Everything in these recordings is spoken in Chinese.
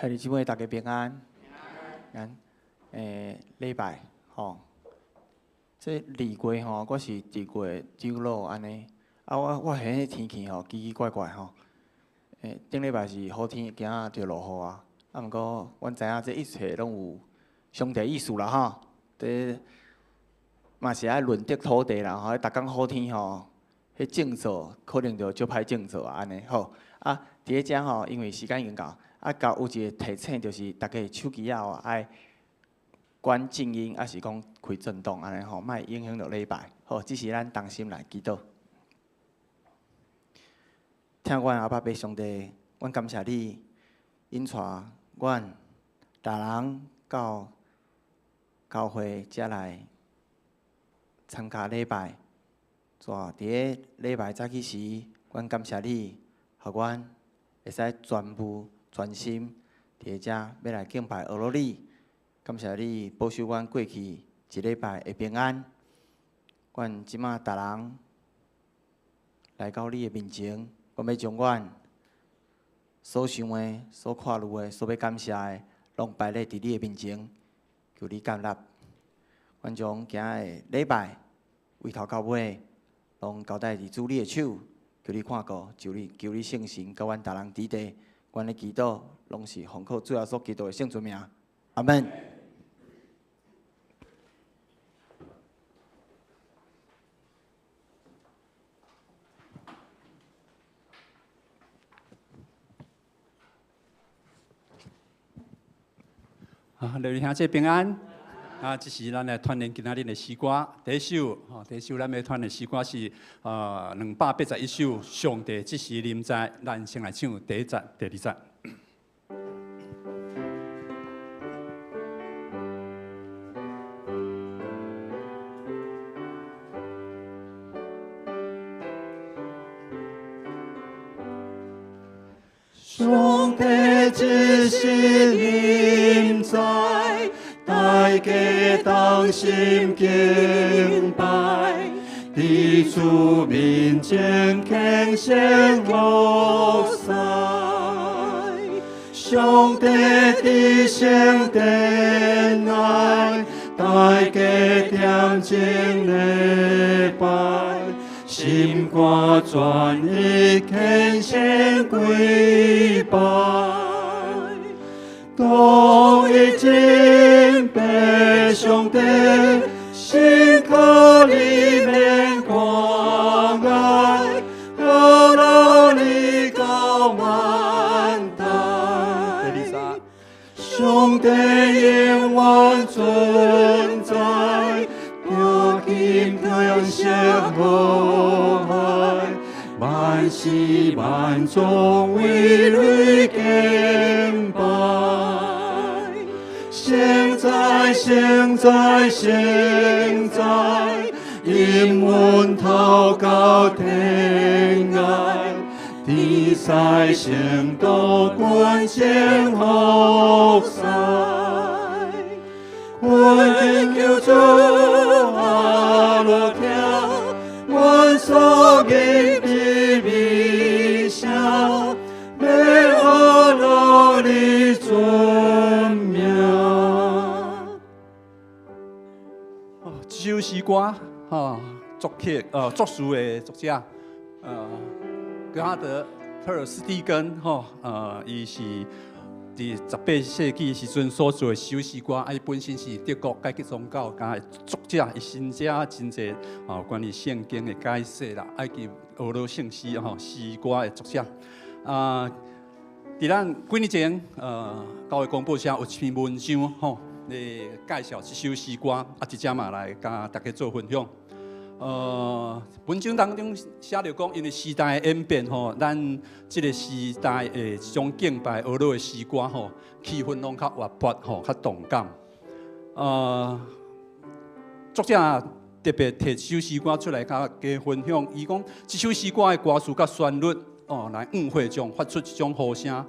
兄弟姊妹，大家平安。安。礼拜吼，这二月吼，我是2月9日安尼。我现迄天气吼奇奇怪怪吼。顶礼拜是好天，今仔就落雨啊。毋过，阮知影这一切拢有上帝意思啦吼。这嘛是爱润泽土地啦吼，逐工好天吼，迄种作可能就足歹种作啊安尼吼。伫咧遮吼，因为时间已经到。有一个提醒，就是大家手机啊爱关静音，还是讲开震动安尼吼，莫影响到礼拜。好，这是咱同心来祈祷。听阮阿爸爸上帝，阮感谢你引带阮逐人到教会遮来参加礼拜。伫咧礼拜早起时，阮感谢你，互阮会使全部。全心伫遮要来敬拜俄罗你，感谢你保守阮过去一礼拜的平安。阮即马逐人来到你的面前，阮要将阮所想的、所看入的、所要感谢的，拢摆咧伫你的面前，求你接纳。阮将今日的礼拜为头到尾，拢交代伫主你的手，求你看顾，求你圣神，甲阮逐人伫地。阮的祈祷拢是奉靠主耶稣基督的圣尊名，阿门。六日兄姐平安。这是咱的团练今仔日的诗歌，第一首咱的团练诗歌是281首。上帝即时临在，咱先来唱第1节、第2节。上帝即时临在。大家同心敬拜，伫主面前虔诚服侍。上帝的圣殿内，大家恬静礼拜，心肝全意虔诚跪拜。当一敬拜上帝，心靠里面关爱，何劳你高万代。上帝永远存在，着金天色无碍，万事万众为你敬拜。现在，现在，现在，因阮祷告天爱，地塞圣道关前服侍，愿求主阿罗听，阮所愿的微笑，要阿罗你尊名。这首诗歌，作曲作词的作者，格哈德·特尔斯蒂根，伊是伫18世纪时阵所做的首诗歌，伊本身是德国改革宗教的作者，伊新写真侪关于圣经的解释啦，埃及俄罗圣诗诗歌的作者。伫咱几年前，教会公布上有一篇文章，来介绍这首诗歌，即只嘛来甲大家做分享。文章当中写着讲，因为时代的演变，咱这个时代的一种敬拜俄罗的诗歌，气氛拢较活泼，较动感。作者特别摕这首诗歌出来甲大家分享，伊讲这首诗歌的歌词甲旋律，来误会中发出一种呼声。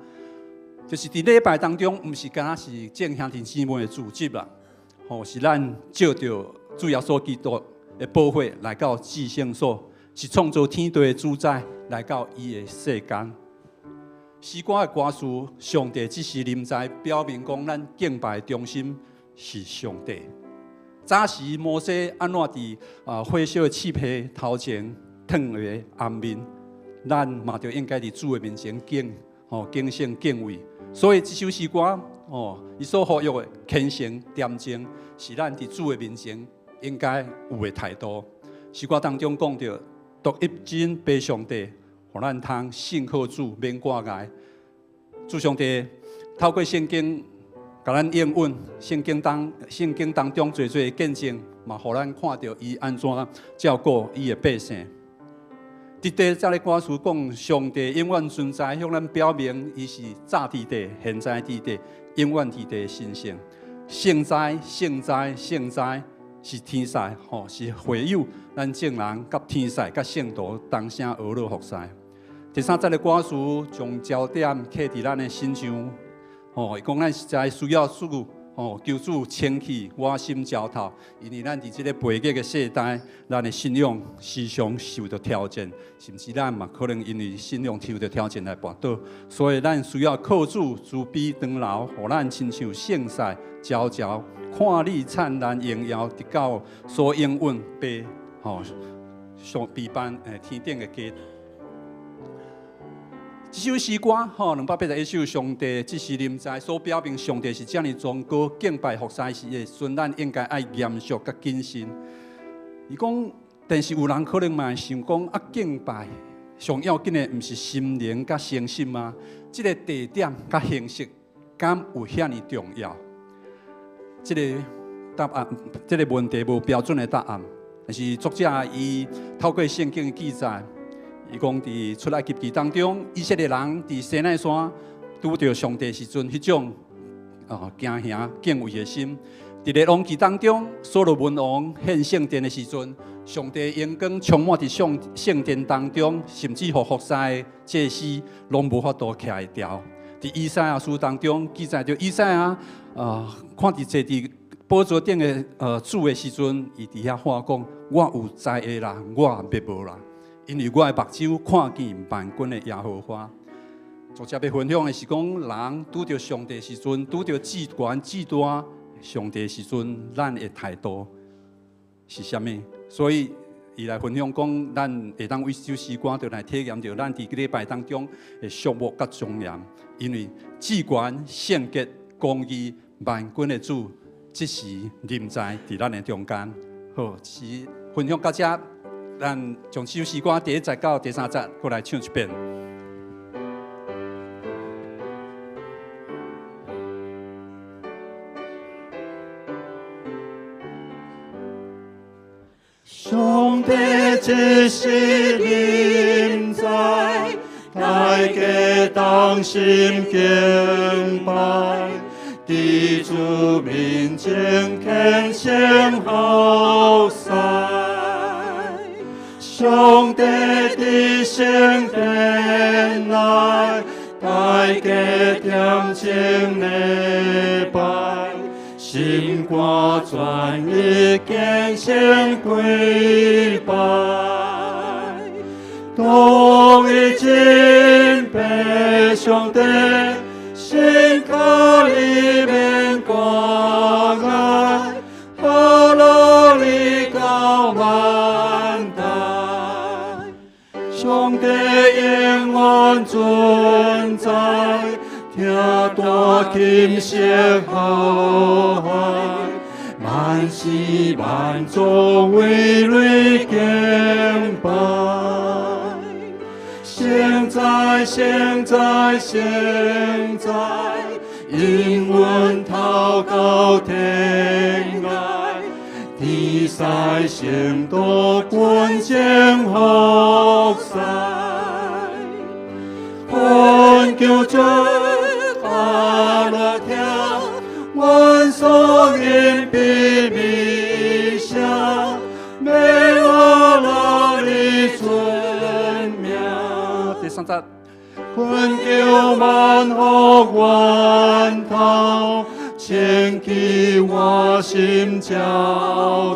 就是伫礼拜当中，毋是干那是正兄弟姊妹的聚集啦，是咱照着主耶稣基督的宝血来到至圣所，是创造天地的主宰来到伊的世间。诗歌的歌词，上帝只是临在，表明讲咱敬拜中心是上帝。早时摩西安怎伫火烧的漆皮头前烫个暗面，咱嘛就应该伫主的面前敬虔敬畏。所以这首诗歌伊所呼吁的虔诚恬静，是咱伫主的面前应该有的态度。诗歌当中讲到，独一真拜上帝，互咱通信靠主，免挂碍。主上帝透过圣经，甲咱应允。圣经当中最的见证，嘛，互咱看到伊安怎照顾伊的百姓。伫第则个歌词讲，上帝永远存在，向咱表明伊是早伫地、现在伫地、永远伫地的神圣。圣哉，是天使，是会友，咱众人甲天使、甲圣徒同声俄落服侍。第三则个歌词将焦点放伫咱的心上，伊讲咱实在需要主，求主清气我心焦头，因为咱伫即个悖逆的世代，咱的信仰时常受到挑战，甚至咱嘛可能因为信仰受到挑战来绊倒，所以咱需要靠主慈悲长留，互咱亲像圣赛朝朝看你灿烂荣耀，直到所应允被上被颁天顶的家。这首诗歌281首，上帝只是临在，所表明上帝是这么崇高，敬拜服侍时的时阵，咱应该爱严肃甲谨慎。伊讲，但是有人可能嘛想讲，敬拜上要紧的，毋是心灵甲诚心吗？这个地点甲形式，敢有遐尼重要？这个答案，这个问题无标准的答案。但是作者伊透过圣经的记载，伊讲伫出埃及记当中，以色列人伫西奈山拄着上帝时阵，迄种惊吓敬畏的心；伫列王记当中，所罗门王献圣殿的时阵，上帝荣光充满伫圣殿当中，甚至乎服侍的祭司拢无法度徛会牢。伫以赛亚书当中记载着以赛亚看伫坐伫宝座顶的主的时阵，伊伫遐话讲：我有知的人，我灭无人，因为我的目睭看见万军的耶和华。作者要分享的是讲，人拄着上帝的时阵，拄着至悬至大上帝的时阵，咱的态度是啥物？所以伊来分享讲，咱会当为这首诗歌，就来体验着咱伫礼拜当中的肃穆甲庄严。因为至悬、圣洁、公义、万军的主，即时临在伫咱的中间。好，是分享到这，咱将这首诗歌第1节到第3节，过来唱一遍。上帝只是臨在，大家當心敬拜，地主面前虔誠後世。上帝的聖殿內，大家恬靜禮拜。心掛專一虔誠跪拜，同一敬拜上帝，心靠里面掛礙，何勞力高萬代，上帝永遠存在。聽大金色浩海，萬世萬族為你敬拜。現在，應允禱告天愛，地塞聖道君將服侍，歡叫主。萬所應必微笑，美我老的尊名。第3節，困叫萬福萬頭，千祈我心焦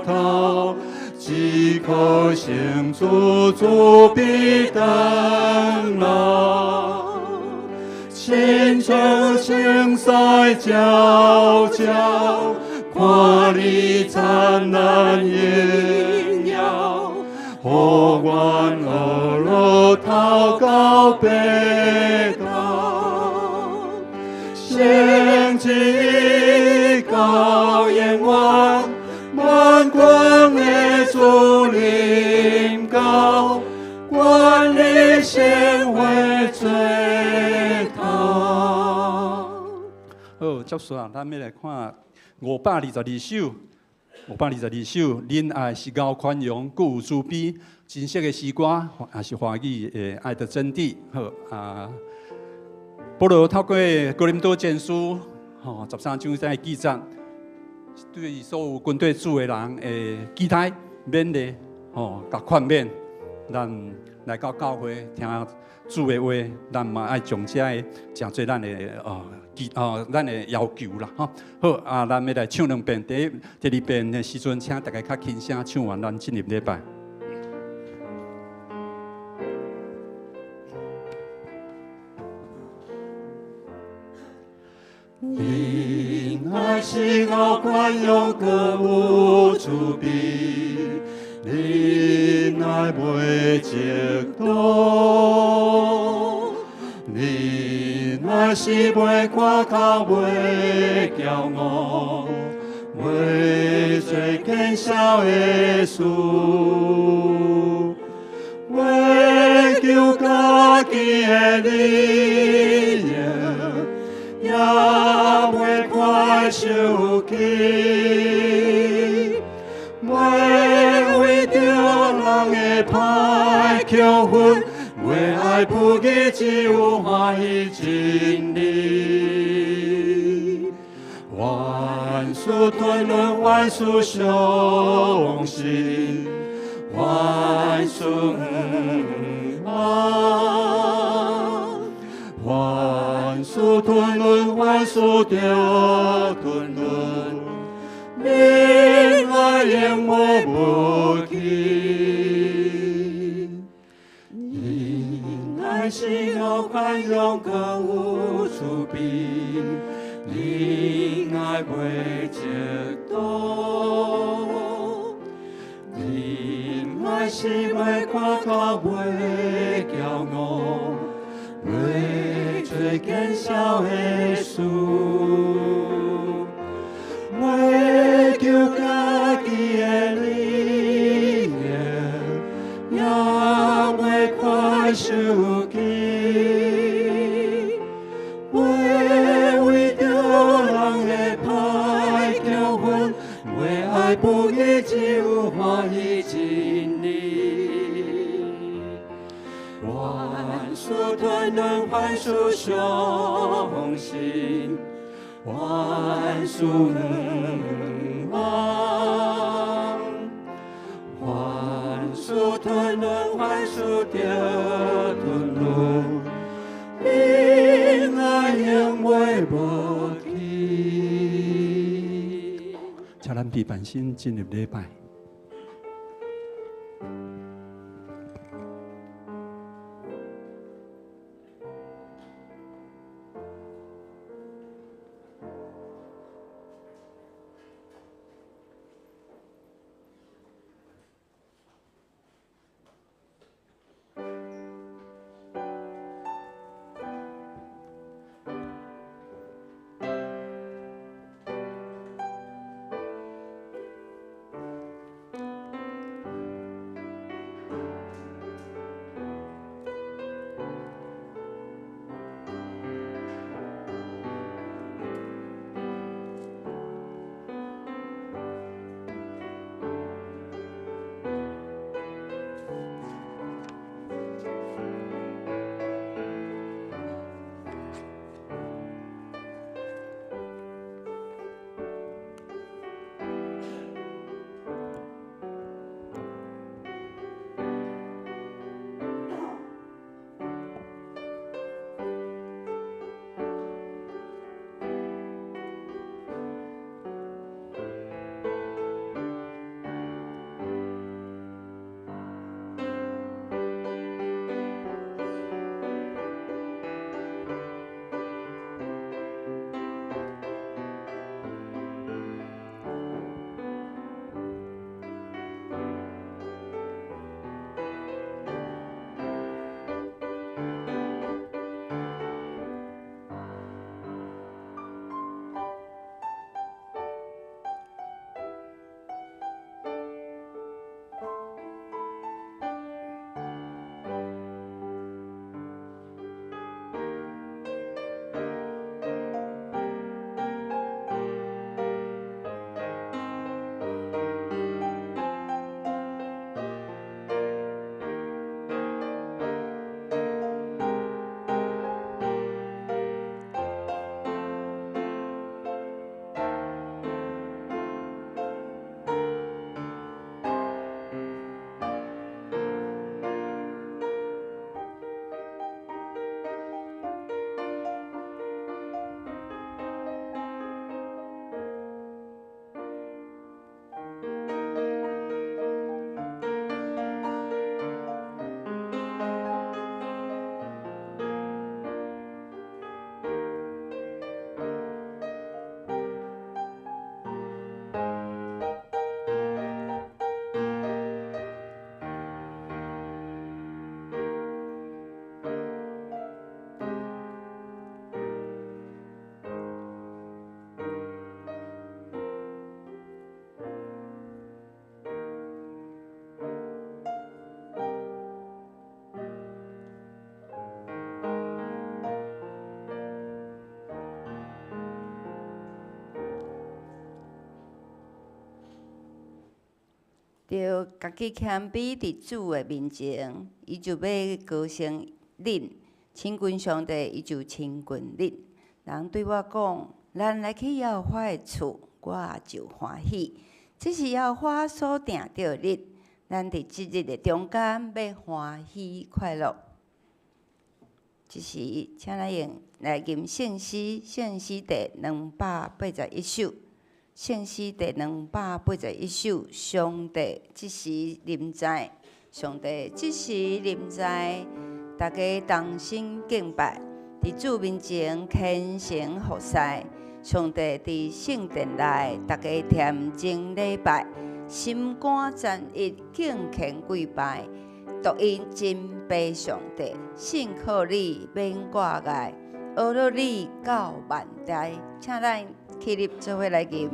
頭，只可成主必等候。心中青彩皎皎，看你灿烂荣耀，予阮学路祷告拜祷，圣旨高永远，万光的主临高，愿你先回最头。好，接续啊，咱要来看522首。522首，恁爱是高宽容，故有慈悲，真实的诗歌，也是华语的爱的真谛。好啊，保罗透过哥林多前书13章在记载，对所有跟对主的人的期待、勉励，甲劝勉，咱来到教会听主的话，咱嘛爱从这个诚侪咱的咱的要求啦，好啊，咱要来唱2遍，第二遍的时阵，请大家较轻声唱完，咱进入礼拜。你爱是高宽容，各有慈悲，你爱袂嫉妒，你爱是袂夸口，袂骄傲，袂做见笑的事，袂求家己的利益。也袂快生气，袂为着人的歹强分，袂爱不义，只有欢喜真理。万事吞忍，万事相信，万事万事吞忍，万事着吞忍，你爱永无无弃。你爱是有宽容，各有慈悲，你爱袂嫉妒，你爱是袂夸口，袂骄傲。袂做见笑的事，袂求家己的利益，也袂快生气，袂为着人的歹强分，袂爱不义，只有欢喜真理。万事吞忍，万事相信，万事望，万事吞忍，万事着吞忍，你爱永袂无弃。请咱备办心进入礼拜。着家己谦卑伫主的面前，伊就要高升恁；亲近上帝，伊就亲近恁。人对我讲：“咱来去耶和华的厝，我就欢喜。”这是耶和华所定着日，咱伫即日的中间要欢喜快乐。即时，请来用来吟圣诗，圣诗第281首。圣诗第281首，上帝即时临在，上帝即时临在，大家同心敬拜，伫主面前虔诚服侍。上帝伫圣殿内，大家恬静礼拜，心肝赞一，敬虔跪拜。独因真悲上帝，信靠你免挂碍，学了你到万代。请咱起立做伙来吟。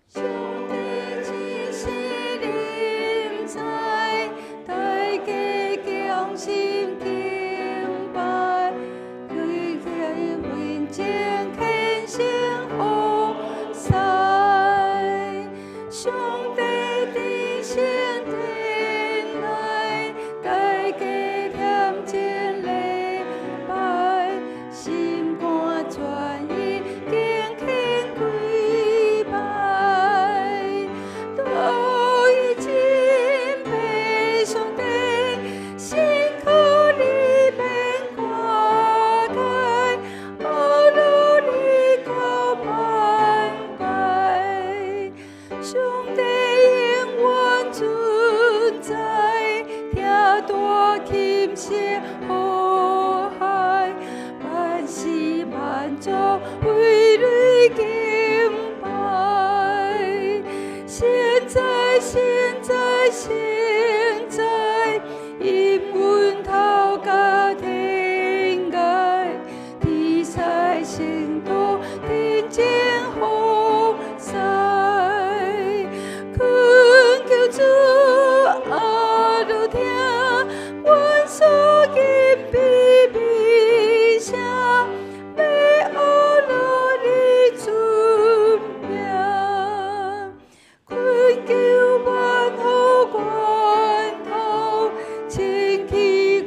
上帝真是临在，大家将心敬拜，对天面前虔诚服侍。上帝的圣殿内，大家恬静礼拜，心肝全意敬虔跪拜。都已真悲上帝，辛苦你免挂碍，学了你到万代。上帝永远存在，听大琴声呼喊，万事万族为你敬拜。现在，现在，现在，因阮头家天涯，地塞圣道定睛风塞。恳求主阿路听，阮所敬卑微声，要学了你尊名。恳求万好源头，清起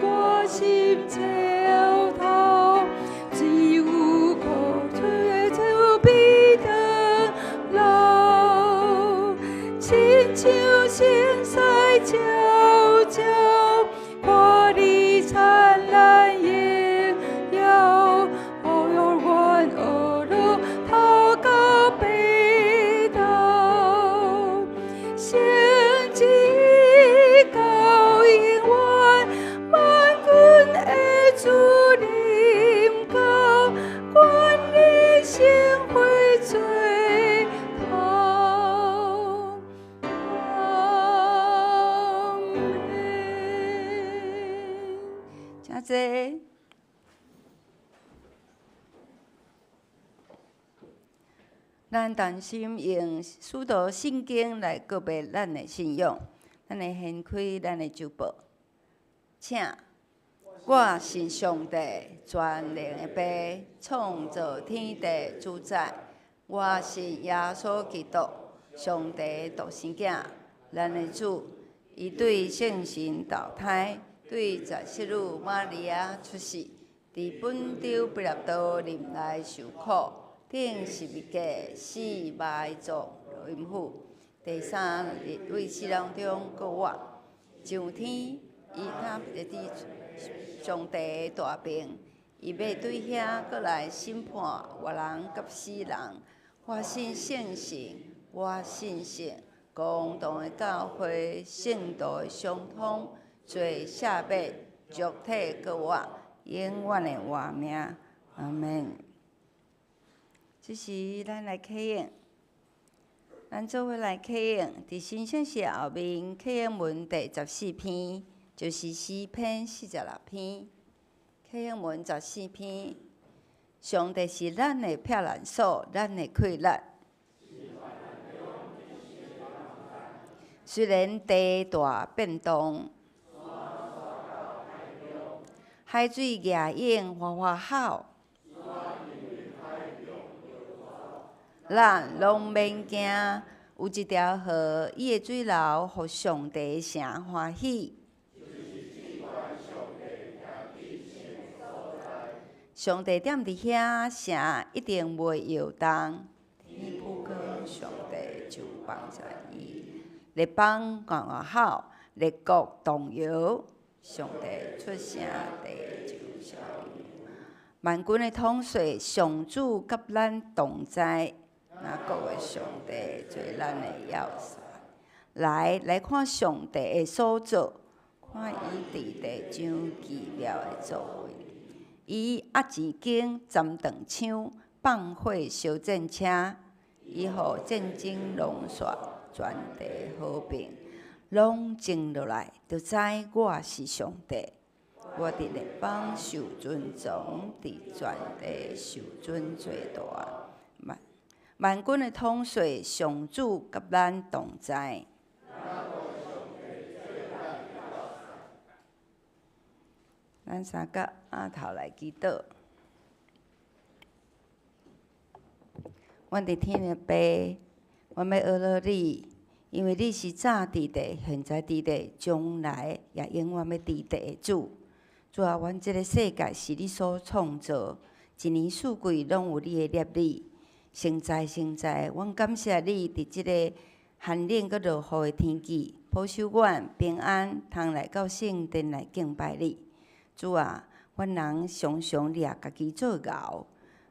我心潮头，只有靠吹吹必得流。亲像星赛照照，看你灿烂荣耀，永远学了头到白头，圣旨到永远，万军的主临到，愿你心会最头。阿门。真济。咱同心用许多圣经来告白咱的信仰，咱来掀开咱的周报。请，我信上帝全能的爸，创造天地主宰。我信耶稣基督，上帝独生囝，咱的主。伊对圣神投胎，对17女玛利亚出世，伫本州彼拉多林内受苦。顶十字架死埋葬阴府，第3日为死人中搁活，上天，伊他得伫上帝大病，伊要对遐搁来审判活人甲死人。我信圣神，我信神，共同的教会，圣道的相通，罪赦免，肉体搁活，永远的活命。阿门。这时，咱来启用，咱做伙来启用。伫新圣诗后面，启用文第14篇，就是诗篇46篇。启用文14篇，上帝是咱的避难所，咱的溃烂。虽然地大变动，海水野涌哗哗吼。咱拢免惊。有一条河，伊的水流，互上帝诚欢喜。上帝踮伫遐，城一定袂摇动。天不光，上帝就帮助伊。列邦外好，列国动摇。上帝出声，地就响应。万军的统帅，上主甲咱同在。那国的上帝做咱的要塞。来看上帝的所做，看伊伫地上奇妙的作为。伊压钱经，斩断枪，放火烧战车，伊予战争拢煞，全地和平，拢静落来，就知我是上帝。我伫列邦受尊崇，伫全地受尊最大。万军的统帅，上主甲咱同在。咱三甲阿头来祈祷。阮伫天的爸，阮要学了你，因为你是早伫地、现在伫地、将来也永远要伫地的主。主啊，阮即个世界是你所创造，一年四季拢有你的业力。现在，阮感谢你伫即个寒冷佮落雨的天气，保守阮平安，通来到圣殿来敬拜你。主啊，阮人常常掠家己做牛，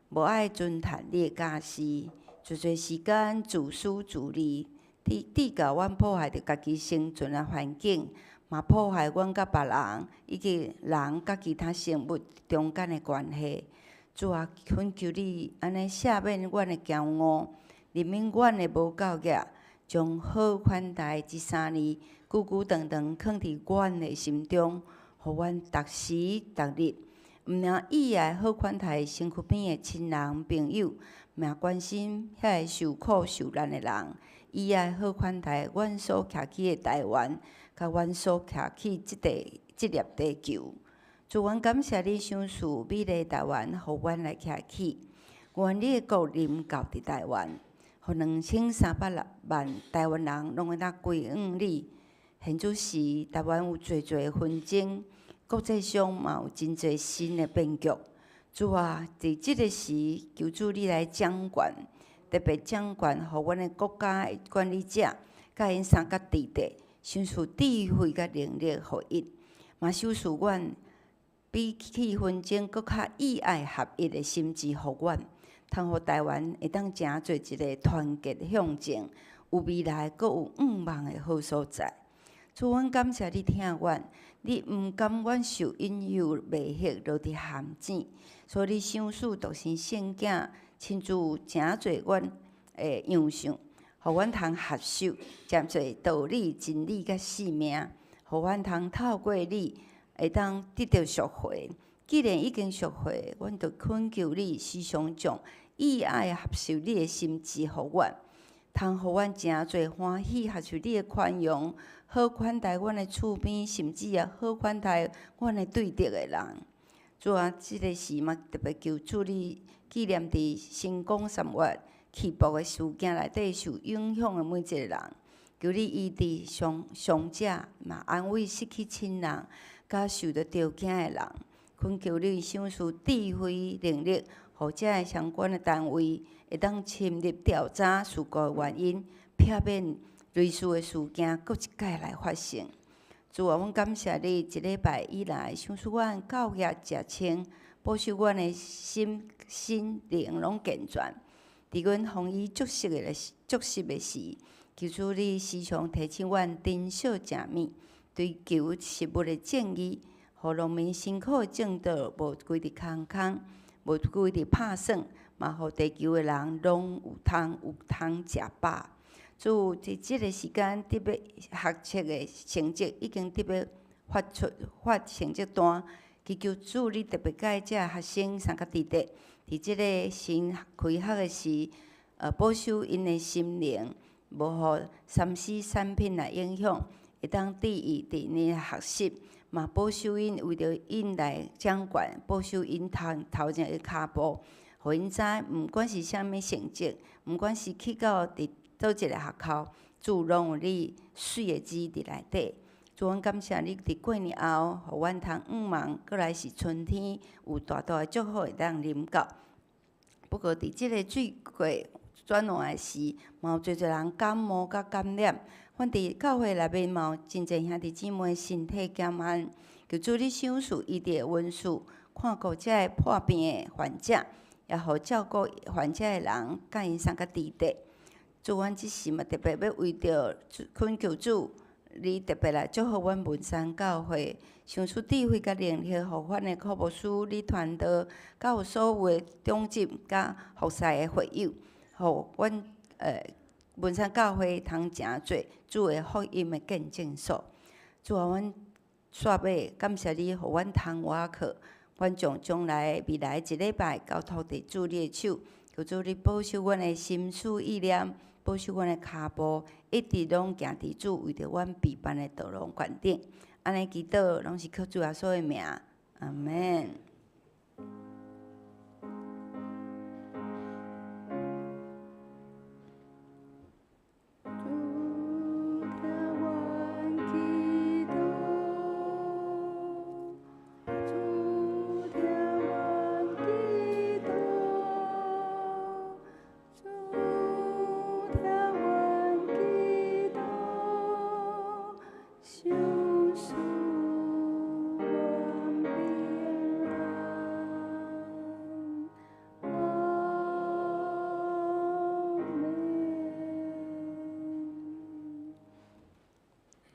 无爱遵循你的教示，一侪时间自私自利，抵教阮破坏着家己生存的环境，嘛破坏阮甲别人以及人甲其他生物中间的关系。主啊，恳求你安尼赦免阮的骄傲，怜悯阮的无够格，将好款待这3年久久长长放伫阮的心中。互阮逐时逐日，毋领意外好款待身躯边的亲人朋友，嘛关心遐个受苦受难的人。意外好款待阮所徛起的台湾，甲阮所徛起即粒地球。主，阮感谢你赏赐美丽台湾，互阮来徛起。愿你的国临到伫台湾，互2300万台湾人拢会当归向你。现主时，台湾有侪纷争，国际上嘛有真侪新的变局。主啊，伫即个时，求主你来掌权，特别掌权，互阮的国家的管理者，甲因三角地地，赏赐智慧甲能力，互因，嘛赏赐阮比起纷争搁较意爱合一的心智，互阮，通互台湾会当成做一个团结向前，有未来，搁有愿望的好所在。主，阮感谢你听阮，你毋甘阮受引诱迷惑落伫陷阱，所以你赏赐独生圣囝，亲自诚侪阮的样相，互阮通合受，渐侪道理、真理甲性命，互阮通透过你会当得到赎回。既然已经赎回，阮就恳求你时常将意爱合受你的心智互阮，通互阮诚侪欢喜，合受你的宽容。好款待阮的厝边，甚至也好款待阮的对敌的人。主啊，即个时嘛，特别求主你纪念伫新光3月起爆的事件内底受影响的每一个人，求你医治伤者，嘛安慰失去亲人，甲受到着惊的人。恳求你赏赐智慧能力，互遮个相关的单位会当深入调查事故的原因，避免类似的事件搁一摆来发生。主啊，阮感谢你一礼拜以来，赏赐阮教业食清，保守阮的心灵拢健全。伫阮防疫足实的时，求主你时常提醒阮珍惜食物，追求食物的正义，互农民辛苦的种稻无规伫空空，无规伫拍算，嘛互地球的人拢有通食饱。主，伫即个时间，特别学册的成绩已经特别发成绩单，祈求主你特别甲遮学生三角地地，伫即个新开学的时，保守因的心灵，无互3C 产品来影响，会当注意伫因的学习，嘛保守因为着因来掌权，保守因头前的骹步，互因知，毋管是啥物成绩，毋管是去到伫倒一个学校，主拢有你水的字伫内底。主，阮感谢你伫过年后，互阮通望望，过来是春天，有大大的祝福会当临到。不过伫即个水过转换的时，嘛有侪人感冒甲感染。阮伫教会内面嘛有真侪兄弟姊妹身体减慢，求主你赏赐医治的恩赐，看顾遮个破病的患者，也互照顾患者的人，甲因送较伫地。主，阮即时嘛特别要为着恳求主，你特别来祝福阮文山教会，赏赐智慧甲灵力，互阮的科牧师你传道，甲有所有的长执甲服侍的会友，互阮文山教会通诚做主的福音的见证所。主啊，阮煞尾感谢你，互阮通活课，阮将来未来一礼拜交托伫主你的手，求主你保守阮的心思意念，保守阮的骹步，一直拢行伫主为着阮备办的道路决定。安尼祈祷拢是靠主耶稣的名，阿门。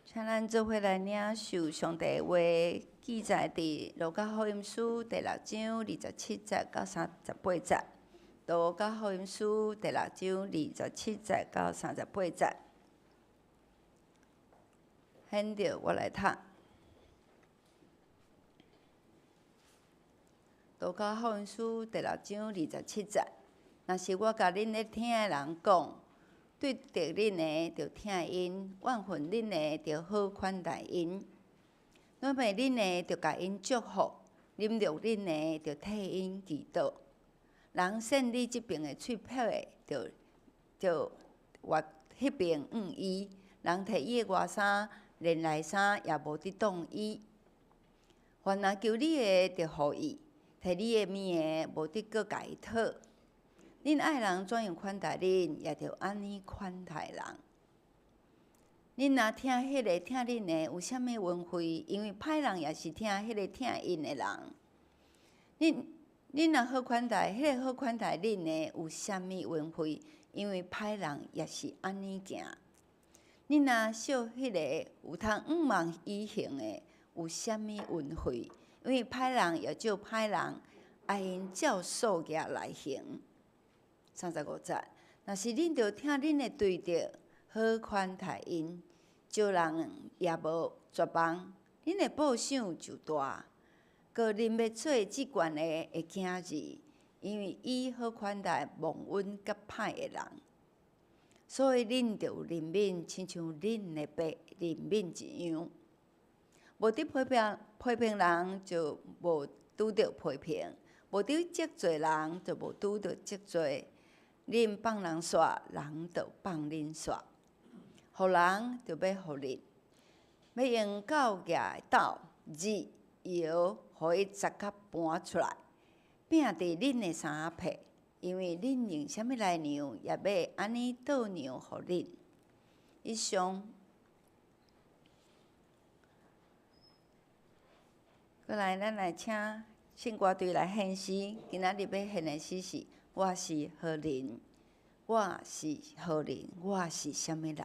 请咱做伙来领受上帝话，记载伫路加福音书第6章27节到38节。路加福音书第6章27节到38节。现着我来读。路加福音书第6章27节。若是我甲恁咧听的人讲，对着恁的，着听因；怨恨恁的，着好款待因；谄媚恁的，着甲因祝福；凌辱恁的，着替因祈祷。人扇你即边的喙癖的，着越迄边伊；人摕伊的外衫，连内衫也无得当伊。凡若求你的，着互伊；摕你的物的，无得搁甲伊讨。恁爱人怎样款待恁，也着安尼款待人。恁若听迄个听恁的有啥物恩惠？因为歹人也是听迄个听因的人。恁若好款待迄个好款待恁的有啥物恩惠？因为歹人也是安尼行。恁若惜迄个有通仰望伊行的有啥物恩惠？因为歹人也照歹人爱因照数额来行。35节，若是恁着听恁的对着好款待因，招人也无绝望，恁的报赏就大。搁恁要做即悬的会惊字，因为伊好款待蒙恩甲歹的人，所以恁着有怜悯，亲像恁的爸怜悯一样。无得批评人，就无拄着批评；无得责罪人，就无拄着责罪。恁放人煞，人就放恁煞；互人就要互恁，要用狗牙斗日摇，互伊杂甲搬出来，摒伫恁的衫被，因为恁用啥物来量，也要安尼倒量互恁。以上，过来，咱来请圣歌队来献诗。今仔日要献的诗是。我是何人？我是何人？我是啥物人？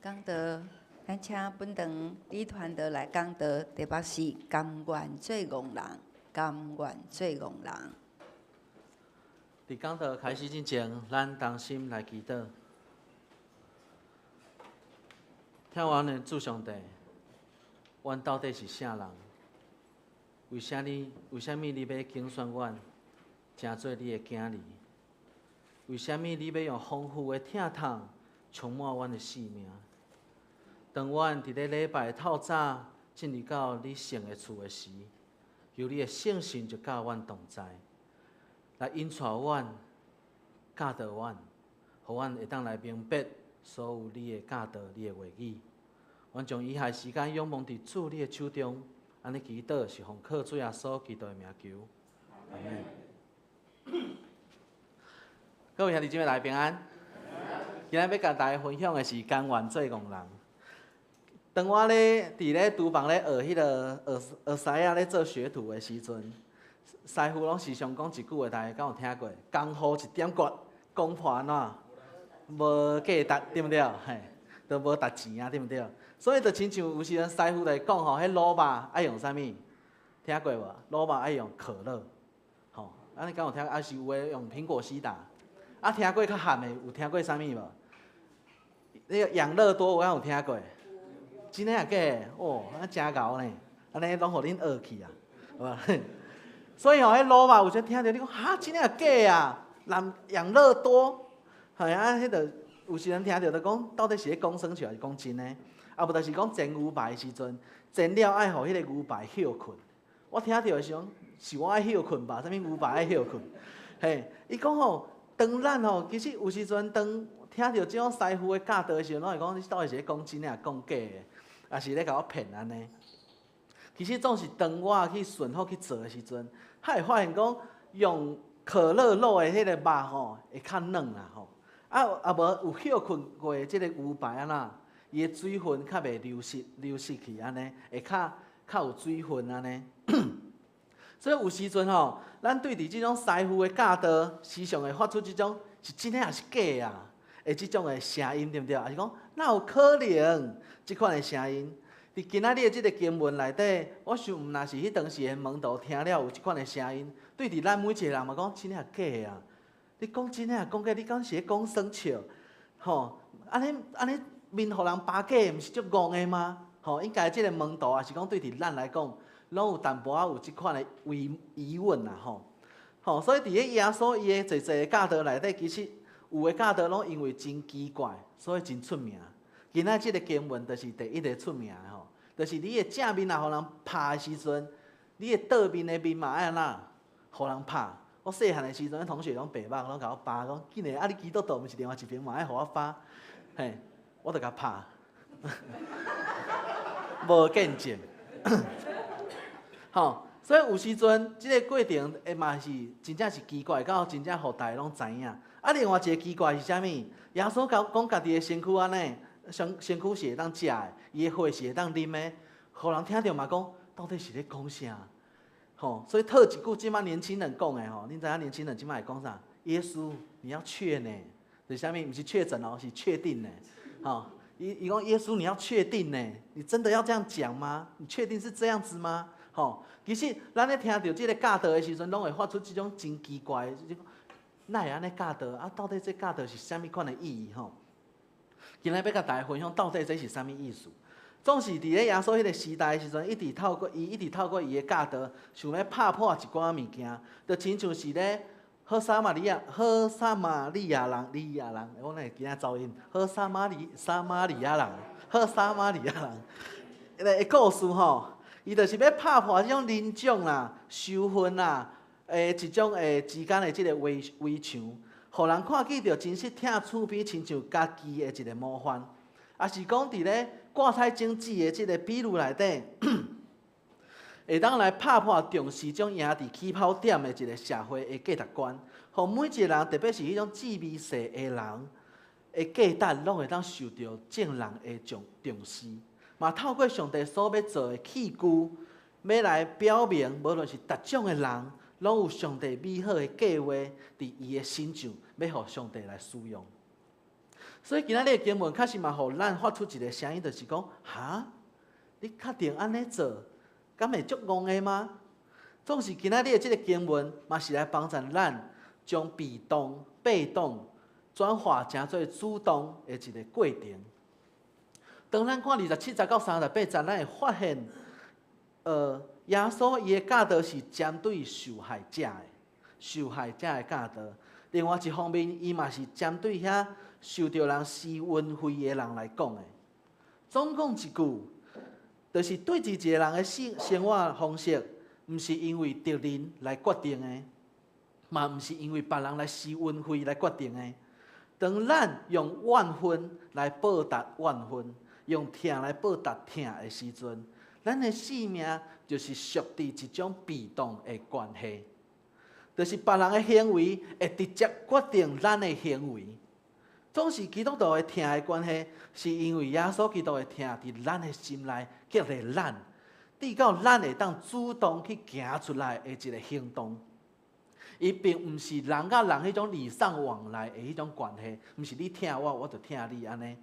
讲道，咱请本堂礼团的来讲道，题目是“甘愿做戆人，甘愿做戆人”。伫讲道开始之前，咱同心来祈祷。听完的主上帝，阮到底是啥人？为什么你要竞选阮，成做你的囝儿？为什么你要用丰富的疼痛充满阮的生命？当阮伫咧礼拜透早进入到你圣的厝的时，求你的圣神就甲阮同在。来引带阮、教导阮，互阮会当来明白所有你的教导、你的话语。阮将以下时间仰望伫主你的手中，安尼祈祷是奉靠主耶稣基督的名求。阿门。各位兄弟姊妹来平安。今日要甲大家分享的是甘愿做戆人。当我咧伫咧厨房咧学迄个学师仔咧做学徒的时阵。师傅拢时常讲一句话，大家敢有听过？功夫一点骨，讲破安怎？无价值，对不对？嘿，都无值钱啊，对不对？所以就亲像有时阵师傅来讲吼，迄卤肉爱用啥物？听过无？卤肉爱用可乐，吼，安尼敢有听？还是有诶用苹果西打？啊，听过较咸诶，有听过啥物无？那个养乐多，有听过？真诶啊假诶？哦，啊真牛呢，安尼拢互恁学去啊，好吧？所以吼，迄卤肉有时听着你讲，哈，真诶假啊？养乐多，系啊，迄个有时阵听着就讲，到底是咧讲耍笑还是讲真诶？啊，无就是讲煎牛排的时阵，煎了爱互迄个牛排休困。我听着的时阵，是我爱休困吧？啥物牛排爱休困？嘿，伊讲吼，当咱吼，其实有时阵当听着即种师傅的教导的时阵，拢会讲你到底是咧讲真诶，还讲假诶，还是咧甲我骗安尼？其实总是当我去顺服去做的时阵，还会发现讲用可乐卤的迄个肉吼会较软啦吼，啊无有休困过的即个牛排安那，伊的水分较袂流失去安尼，会较有水分安尼。所以有时阵吼，咱对伫即种师傅的教导，时常会发出即种是真诶还是假啊？的即种的声音对不对？还是讲哪有可能即款的声音？伫今仔日的即个经文内底，我想毋若是迄当时的门徒听了有即款的声音，对伫咱每一个人嘛讲真诶也假啊？你讲真诶也讲假？你敢是咧讲耍笑？吼，安尼面互人巴假，毋是足戆诶吗？吼，应该即个门徒也是讲对伫咱来讲，拢有淡薄仔有即款的疑问啦吼。吼，所以伫咧耶稣伊的侪侪教导内底，其实有诶教导拢因为真奇怪，所以真出名。今仔即个经文就是第一个出名的吼，就是你的正面若互人拍的时阵，你的倒面的面嘛爱安怎，互人拍。我细汉的时阵，同学拢白目，拢甲我扒，讲紧诶，啊你基督徒毋是另外一边嘛爱互我扒，嘿，我就甲拍，无见证。吼，所以有时阵即个过程诶嘛是真正是奇怪，到真正互大家拢知影。啊，另外一个奇怪是啥物？耶稣讲家己的身躯安尼。身躯是会当食的，伊的血是会当啉的，互人听着嘛讲，到底是咧讲啥？吼，所以套一句即摆年轻人讲的吼，恁知影年轻人即摆会讲啥？耶稣，你要确呢？是啥物？毋是确诊哦，是确定呢。吼，伊讲耶稣，你要确定呢？你真的要这样讲吗？你确定是这样子吗？吼，其实咱咧听到即个教导的时阵，拢会发出即种真奇怪的，哪会安尼教导？啊，到底这教导是啥物款的意义？吼？今日要甲大家分享，到底这是啥物意思？总是伫咧耶稣迄个时代的时阵，一直透过伊的教导，想要拍破一寡物件，就亲像是咧好撒玛利亚人，我那今仔噪音，好撒玛利亚人的故事吼，伊就是要拍破即种人种啦、仇恨啦，一种之间的即个围墙。互人看见着真实疼厝边，亲像家己的一个模范，也是讲伫咧挂彩经济的即个比喻内底，会当来拍破重视种赢伫起跑点的一个社会的价值观，互每一个人，特别是迄种智微细的人的价值，拢会当受到正人的重视。嘛透过上帝所要做的器具，要来表明，无论是逐种的人。拢有上帝美好的计划伫伊的心上，要互上帝来使用。所以今仔日的经文确实嘛，互咱发出一个声音，就是讲，哈，你确定安尼做，敢会足戆的吗？总是今仔日的即个经文，嘛是来帮助咱将被动转化成做主动的一个过程。当咱看27节到38节，咱会发现，耶稣伊的教导是针对受害者的教导。另外一方面，伊嘛是针对遐受到人施恩惠的人来讲的。总讲一句，就是对治一个人的生活方式，毋是因为敌人来决定的，嘛毋是因为别人来施恩惠来决定的。当咱用怨恨来报答怨恨，用疼来报答疼的时阵，咱的性命就是属于一种被动的关系，就是别人的行为会直接决定咱的行为。总是基督徒的疼的关系，是因为耶稣基督的疼伫咱的心内激励咱，直到咱会当主动去行出来的一个行动。伊并毋是人甲人迄种礼尚往来的迄种关系，毋是你疼我，我就疼你安尼。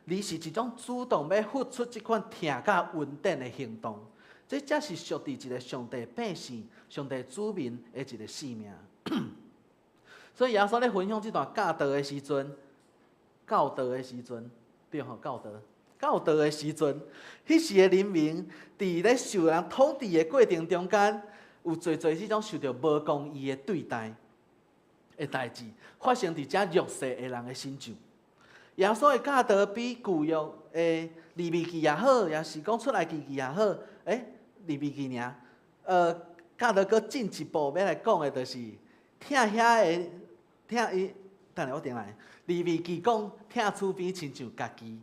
而是一种主动要付出这款疼甲稳定的行动，这才是属于一个上帝百姓、上帝子民的一个使命。所以耶稣咧分享这段教导的时阵，对吼，教导的时阵，迄时的人民伫咧受人统治的过程中间，有侪这种受到无公义的对待的代志，发生伫遮弱势的人的身上。耶稣的教导比旧约的利未记也好，也是讲出来记也好，利未记尔，教导搁进一步要来讲的，就是听遐的听伊，等下我定来。利未记讲听厝边亲像家己，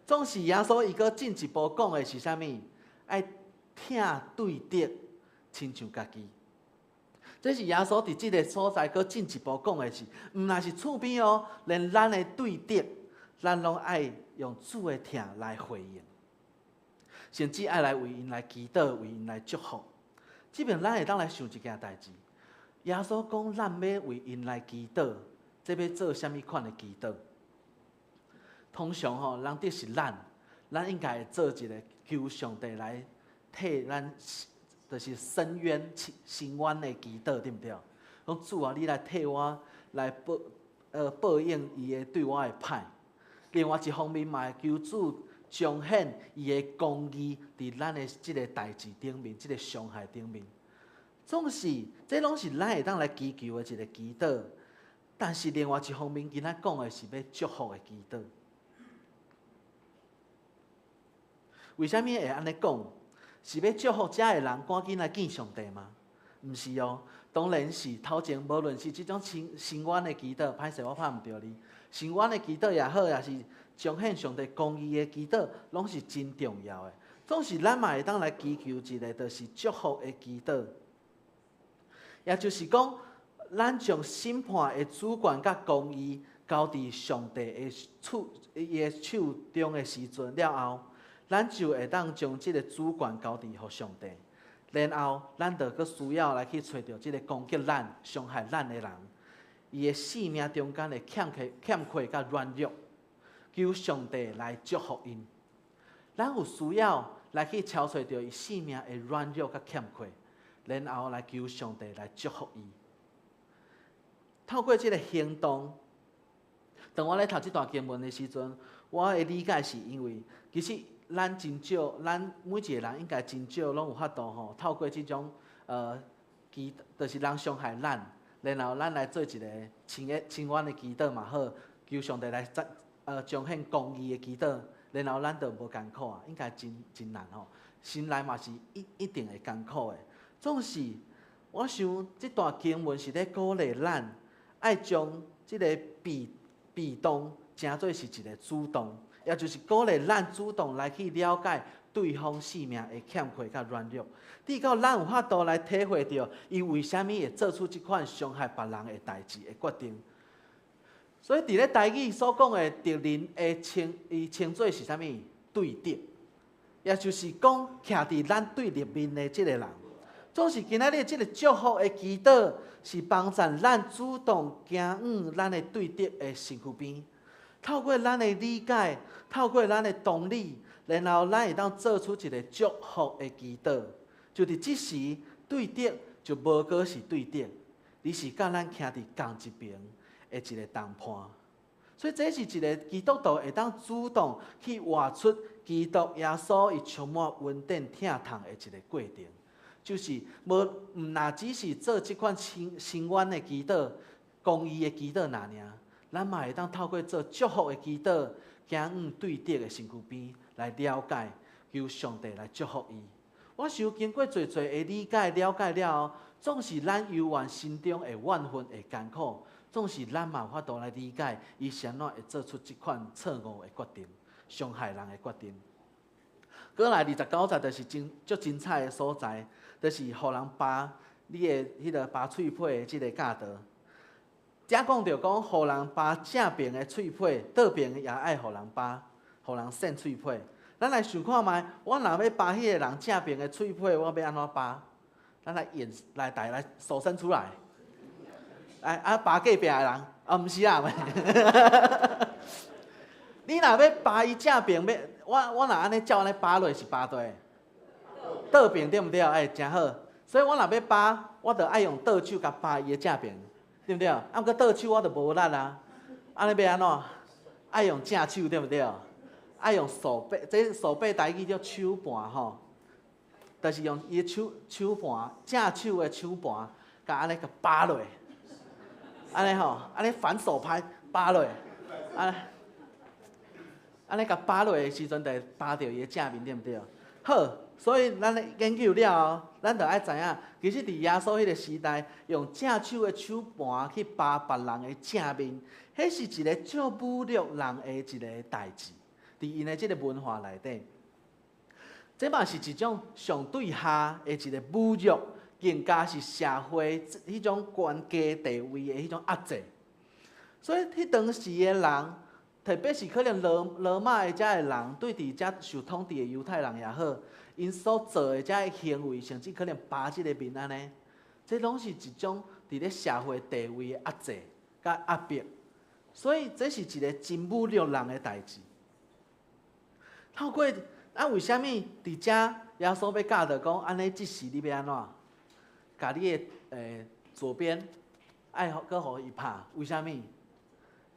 总是耶稣伊搁进一步讲的是啥物？爱听对敌亲像家己。这是耶稣伫即个所在搁进一步讲的是，毋但是厝边哦，连咱的对敌，咱拢爱用主的疼来回应，甚至爱来为因来祈祷，为因来祝福。即边咱会当来想一件代志，耶稣讲咱要为因来祈祷，这要做啥物款的祈祷？通常吼，人得是咱应该会做一个求上帝来替咱。就是伸冤伸冤的祈祷，对不对？讲主啊，你来替我来报应伊的对我的歹。另外一方面嘛，求主彰显伊的公义伫咱的即个代志顶面，即个伤害顶面。总是这拢是咱会当来祈求的一个祈祷。但是另外一方面，今仔讲的是要祝福的祈祷。为什么会安尼讲？是要祝福遮的人赶紧来见上帝吗？毋是哦，当然是头前无论是即种伸冤的祈祷，歹势我拍毋着你，伸冤的祈祷也好，也是彰显上帝公义的祈祷，拢是真重要的。总是咱嘛会当来祈求一个，就是祝福的祈祷，也就是讲，咱将审判的主权甲公义交伫上帝的手中的时阵了后。咱就会当将即个主权交伫互上帝，然后咱就搁需要来去找到即个攻击咱、伤害咱的人，伊的生命中间的欠缺甲软弱，求上帝来祝福因。咱有需要来去超找到伊生命的软弱甲欠缺，然后来求上帝来祝福伊。透过即个行动，当我咧读即段经文的时阵，我的理解是因为其实。咱真少，咱每一个人应该真少，拢有法度吼，透过即种就是人伤害咱，然后咱来做一个亲冤的祈祷嘛好，求上帝来彰显公义的祈祷，然后咱就无艰苦啊，应该真难吼，心内嘛是一定会艰苦的。总是我想，即段经文是咧鼓励咱，爱将即个被动，成做是一个主动。也就是鼓励咱主动来去了解对方生命的欠缺甲软弱，直到咱有法度来体会到伊为虾米会做出这款伤害别人的代志的决定。所以伫咧台语所讲的敌人的称作是啥物？对敌，也就是讲徛伫咱对立面的即个人。总是今仔日即个祝福的祈祷，是帮助咱主动行咱的对敌的身躯边。透过咱的理解，透过咱的同理，然后咱会当做出一个祝福的祈祷。就伫即时，对得就无过是对得，你是甲咱徛伫同一边的一个谈判。所以这是一个基督徒会当主动去活出基督耶稣伊充满稳定疼痛的一个过程，就是毋只是做即款深远的祈祷、公义的祈祷那尔，咱嘛会当透过做祝福的祈祷，行对得的身躯边来了解，求上帝来祝福伊。我想经过侪的理解了解了后，总是咱犹原心中的怨愤、会艰苦。总是咱嘛有法度来理解，伊是安怎会做出即款错误的决定、伤害人的决定。过来29节就是足精彩的所在，就是互人扒你的迄个扒喙皮的即个教导。遮讲着讲，互人扒正边的喙皮，倒边也爱互人扒，互人扇喙皮。咱来想看觅，我若要扒迄个人正边的喙皮，我要安怎扒？咱来演来手伸出来。扒隔壁的人，毋是啊，你若要扒伊正边，我若安尼照安尼扒落是扒对，倒边对毋对？真好。所以我若要扒，我着爱用倒手甲扒伊的正边，对毋对？毋过倒手我着无力啊，安尼要安怎？爱用正手对毋对？爱用手背，这手背台语叫手盘吼，就是用伊的手盘，正手的手盘，甲安尼甲扒落。安尼吼，安尼反手拍扒落，安尼甲扒落的时阵，就会扒到伊的正面，对毋对？好，所以咱研究了后，咱就爱知影，其实伫耶稣迄个时代，用正手的手盘去扒别人的正面，迄是一个足侮辱人的一个代志，伫因的即个文化内底，这嘛是一种上对下的一个侮辱。更加是社会迄种权阶地位的迄种压制，所以迄当时的人，特别是可能罗马的遮的人，对伫遮受统治的犹太人也好，因所做的遮的行为，甚至可能扒即个面安尼，这拢是一种伫咧社会地位的压制甲压迫，所以这是一个真侮辱人的代志。透过为虾米伫遮耶稣要教导讲，安尼即时你要安怎？甲你的左边爱搁互伊拍，为虾米？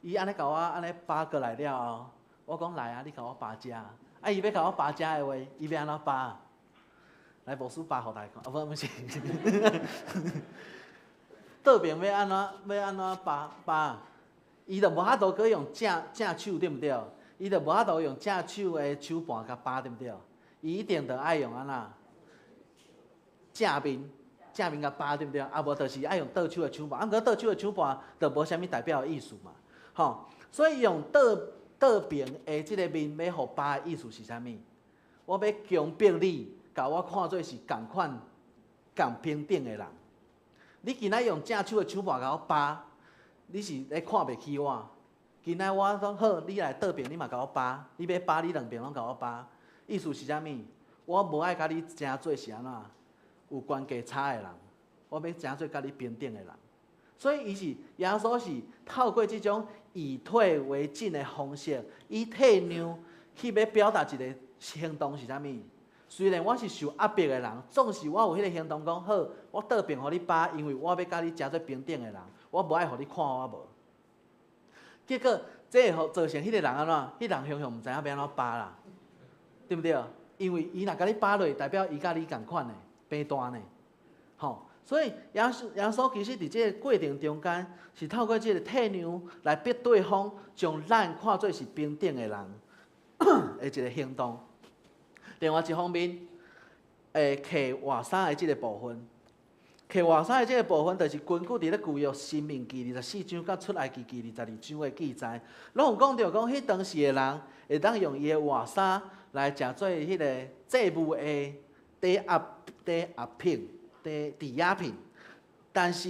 伊安尼甲我安尼扒过来了后，我讲来啊，你甲我扒遮。伊要甲我扒遮的话，伊要安怎扒？来，牧师扒互大家看，不是。倒边要安怎扒？伊就无法度搁用正手对毋对？伊就无法度用正手的手盘甲扒对毋对？伊一定着爱用安怎？正面甲扒对毋对？啊，无就是爱用倒手的手盘，过倒手的手盘就无啥物代表的意思嘛，吼。所以用倒边的即个面要互扒的意思是啥物？我要强迫你，甲我看做是共款、共平等的人。你今仔用正手的手盘甲我扒，你是咧看袂起我。今仔我讲好，你来倒边，你嘛甲我扒，你要扒你两边拢甲我扒，意思是啥物？我无爱甲你争做是安怎？有关系差的人，我要争做甲你平等的人，所以伊是耶稣是透过这种以退为进的方式，以退让去要表达一个行动是啥物？虽然我是受压迫的人，总是我有迄个行动讲好，我倒边互你扒，因为我要甲你争做平等的人，我无爱互你看我无。结果这会造成迄个人安怎？迄人常常毋知影要安怎扒啦，对不对？因为伊若甲你扒落，代表伊甲你共款的。平单呢，吼，所以耶稣其实伫这个过程中间，是透过这个退让来逼对方将咱看作是平等的人的一个行动。另外一方面，摕外衫的这个部分，摕外衫的这个部分，就是根据伫咧旧约申命记24章甲出埃及记22章的记载，拢有讲到讲，迄当时的人会当用伊的外衫来食做迄个祭物的抵押品、抵押品，但是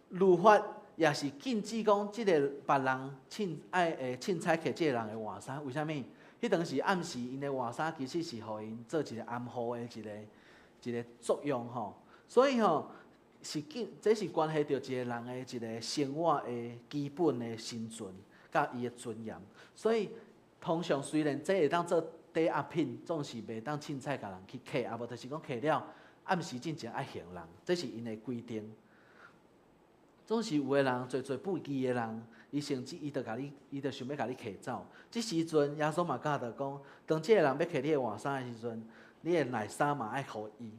律法也是禁止讲即个别人凊彩摕即个人的外衫，为虾米？迄当时暗示因的外衫其实是互因做一个暗号的一个作用吼，所以吼这是关系到一个人的一个生活的基本的生存，甲伊的尊严。所以通常虽然这会当做抵押品，总是袂当凊彩甲人去客，啊无就是讲客了暗时进前爱还人，这是因的规定。总是有个人做不义的人，伊甚至伊就想要甲你摕走。即时阵，耶稣嘛教导讲，当即个人要摕你的换衫的时阵，你的内衫嘛爱互伊。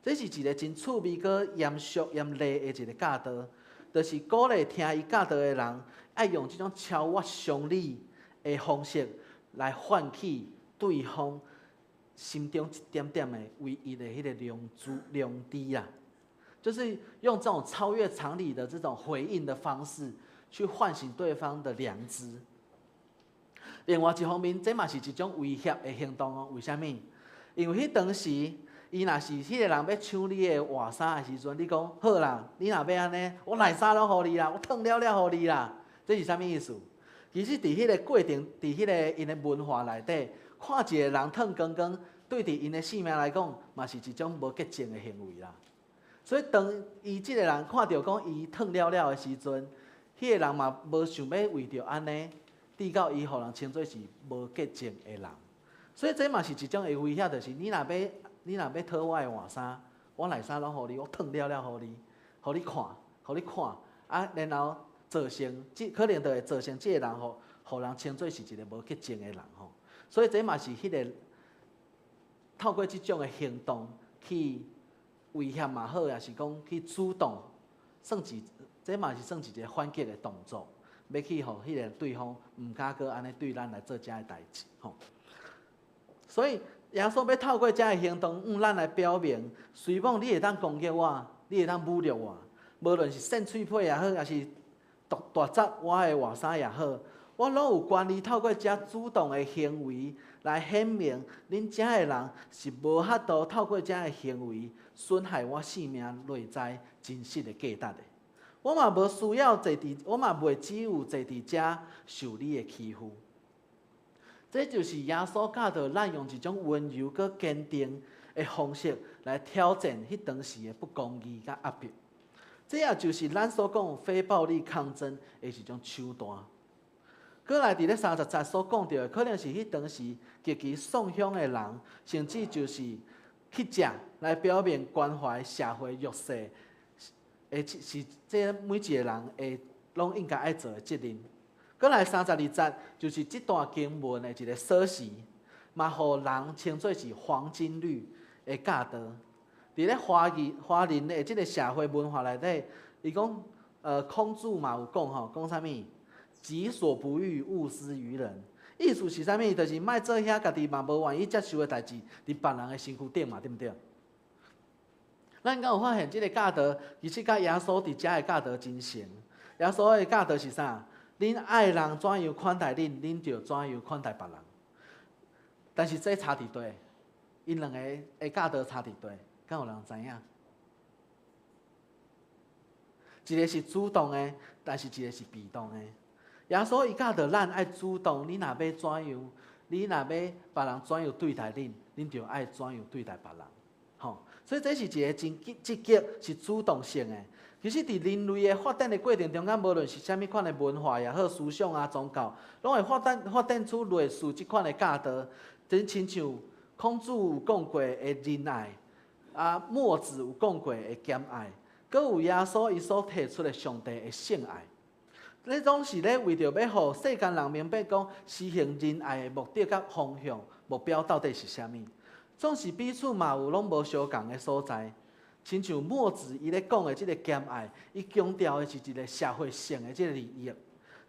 这是一个真趣味、搁严肃、严厉的一个教导，就是鼓励听伊教导的人，爱用这种超越常理的方式来唤起对方心中一点点的唯一的迄个良知啊。就是用这种超越常理的这种回应的方式，去唤醒对方的良知。另外一方面，这嘛是一种威胁的行动哦。为什么？因为迄当时，伊若是迄个人要抢你的换衫的时阵，你讲好啦，你若要安尼，我内衫拢互你啦，我烫了互你啦，这是啥物意思？其实伫迄个过程，伫迄个因的文化内底，看一个人烫光光，对伫因的性命来讲，嘛是一种无洁净的行为啦。所以，当伊即个人看到讲伊烫了的时阵，迄个人嘛无想要为着安尼，致到伊互人称作是无洁净的人。所以这嘛是一种的威胁，就是你若要讨我的换衫，我内衫拢互你，我烫了互你，互你看，啊，然后造成可能就会造成即个人互人称作是一个无洁净的人吼。所以这嘛是迄个透过即种的行动去威胁嘛好，也是讲去主动，这嘛是算一个反击的动作，要去互迄个对方毋敢搁安尼对咱来做遮个代志吼。所以耶稣要透过遮个行动，咱来表明，虽望你会当攻击我，你会当侮辱我，无论是扇喙皮也好，也是大砸我的换衫也好，我拢有权利透过遮主动的行为来显明，恁遮个人是无法度透过遮个行为损害我性命内在真实的价值的。我嘛无需要我嘛袂只有坐伫遮受你的欺负。这就是耶稣教导咱用一种温柔佮坚定的方式来挑战迄当时的不公义佮压迫。这也就是咱所讲非暴力抗争的一种手段。过来伫咧30节所讲到的，可能是迄当时极其丧凶的人，甚至就是去食来表明关怀社会弱势，是这每一个人会拢应该爱做的责任。过来32节就是这段经文的一个锁匙，嘛，互人称作是黄金律的教导。伫咧华人的这个社会文化内底，伊讲孔子嘛有讲吼，讲啥物？己所不欲，勿施于人。意思是啥物？就是莫做遐家己嘛无愿意接受的代志，伫别人的身躯顶嘛，对毋对？咱敢有发现这个教导，其实甲耶稣伫遮的教导真像。耶稣的教导是啥？恁爱人怎样款待恁，恁就怎样款待别人。但是这差伫倒？因两个的教导差伫倒？敢有人知影？一个是主动的，但是一个是被动的。耶稣伊教导咱爱主动，你若要怎样，你若要别人怎样对待恁，恁就爱怎样对待别人。吼，所以这是一个真积极，是主动性的。其实，伫人类的发展的过程中间，无论是啥物款的文化也好、思想啊、宗教，拢会发展出类似即款的教导。真亲像孔子有讲过的仁爱，啊，墨子有讲过的兼爱，搁有耶稣伊所提出的上帝的圣爱。这种是咧为着要互世间人明白讲，实行仁爱的目的甲方向、目标到底是啥物。总是彼此嘛有拢无相共的所在。亲像墨子伊咧讲的即个兼爱，伊强调的是一个社会性的即个利益，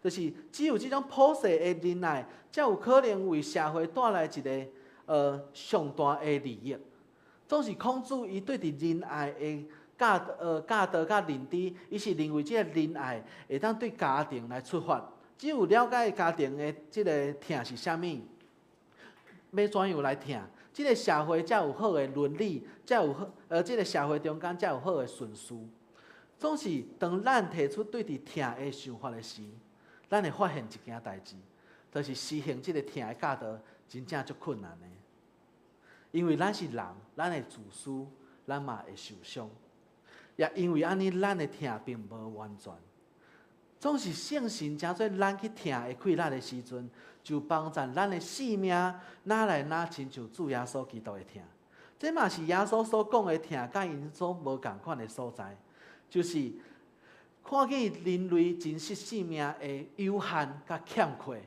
就是只有即种普世的仁爱，才有可能为社会带来一个上大的利益。总是孔子伊对伫仁爱的教导甲认知，伊是认为即个仁爱会当对家庭来出发，只有了解家庭的即个疼是啥物，要怎样来疼。这个社会才有好的伦理，才有这个社会中间才有好的顺序。总是当咱提出对伫疼的想法的时，咱会发现一件代志，就是实行这个疼的教导真正足困难的。因为咱是人，咱会自私，咱嘛会受伤。也因为安尼，咱的疼并无完全。总是圣神诚做咱去听会开力的时阵，就帮助咱的性命哪来哪亲像主耶稣基督的听。这嘛是耶稣所讲的听，甲因所无共款的所在，就是看见人类真实性命的有限甲欠缺、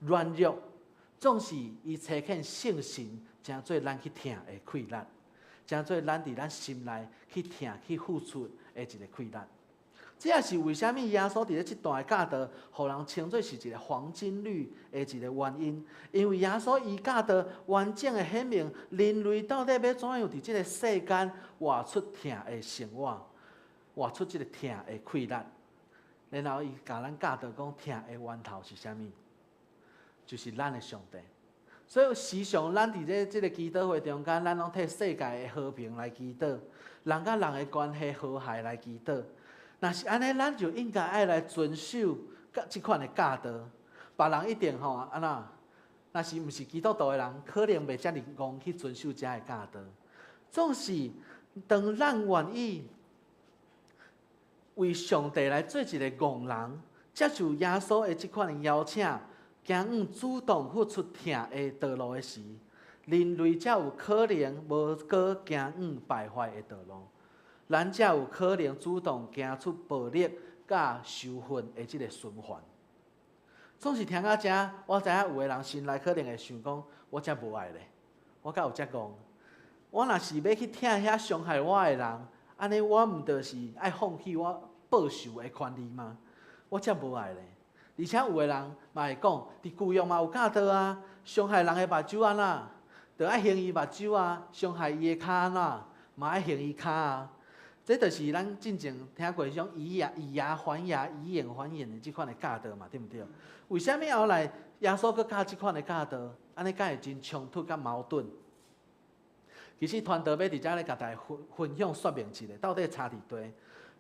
软弱，总是伊差遣圣神，诚做咱去听的开力，诚做咱伫咱心内去听、去付出的一个开力。这也是为什么耶稣伫咧这段的教导，互人称作是一个黄金律的一个原因。因为耶稣伊教导完整的显明人类到底要怎样伫这个世间活出听的生活，活出这个听的快乐。然后伊甲咱教导讲听的源头是啥物？就是咱的上帝。所以时常咱伫咧这个祈祷会中间，咱拢替世界的和平来祈祷，人甲人的关系和谐来祈祷。若是安尼，咱就应该爱来遵守即款的教导。别人一定安那，若是毋是基督徒的人，可能袂遮尔戆去遵守遮的教导。总是当咱愿意为上帝来做一个戆人，接受耶稣的即款的邀请，行往主动付出听的道路的时，人类才有可能无过行往败坏的道路。咱才有可能主动行出暴力甲仇恨的即个循环。总是听到这，我知影有的人心内可能会想讲：我才无爱咧，我敢有遮戆？我若是要去听遐伤害我的人，安尼我毋就是爱放弃我报仇的权利吗？我才无爱咧。而且有的人嘛会讲，伫旧约嘛有教导啊，伤害人的目睭安怎，就爱刑伊目睭啊；伤害伊的骹安怎，嘛爱刑伊骹啊。这就是咱真正听过迄种以牙还牙、以眼还眼的即款的教导嘛，对毋对？为什么后来耶稣佮教即款的教导，安尼敢会真冲突甲矛盾？其实团队要伫遮咧甲大家分享说明一下，到底差伫佗。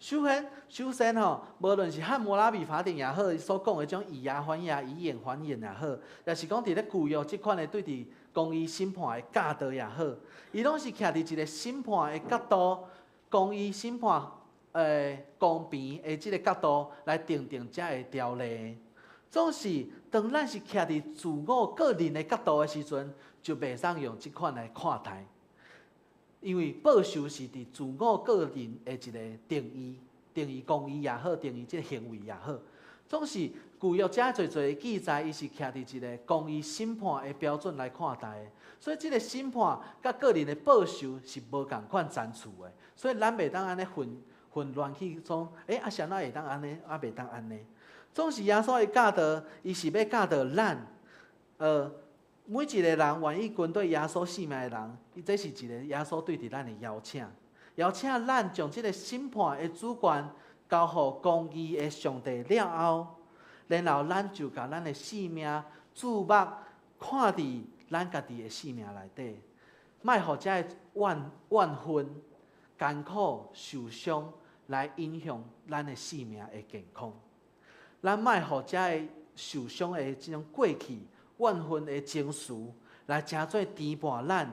首先无论是汉谟拉比法典也好，伊所讲的种以牙还牙、以眼还眼也好，也是讲伫咧旧约即款的对伫公义审判的教导也好，伊拢是徛伫一个审判的角度。公义审判，公平的即个角度来定这个条例。总是当咱是徛伫自我个人的角度的时阵，就袂使用即款来看待。因为报仇是伫自我个人的一个定义公义也好，定义即个行为也好。总是旧约遮侪记载，伊是徛伫一个公义审判的标准来看待的。所以，即个审判甲个人的报仇是无共款参处的。所以，咱袂当安尼混乱去讲，啥那会当安尼，袂当安尼。总是耶稣的教导，伊是要教导咱，每一个人愿意跟对耶稣性命的人，这是一个耶稣对伫咱的邀请，邀请咱将即个审判的主权交互公义的上帝了后，然后咱就甲咱的性命注目看伫咱家己的性命内底，莫互遮个怨恨、艰苦、受伤来影响咱的性命的健康。咱莫互遮个受伤的即种过去、怨恨的情绪来诚做颠簸咱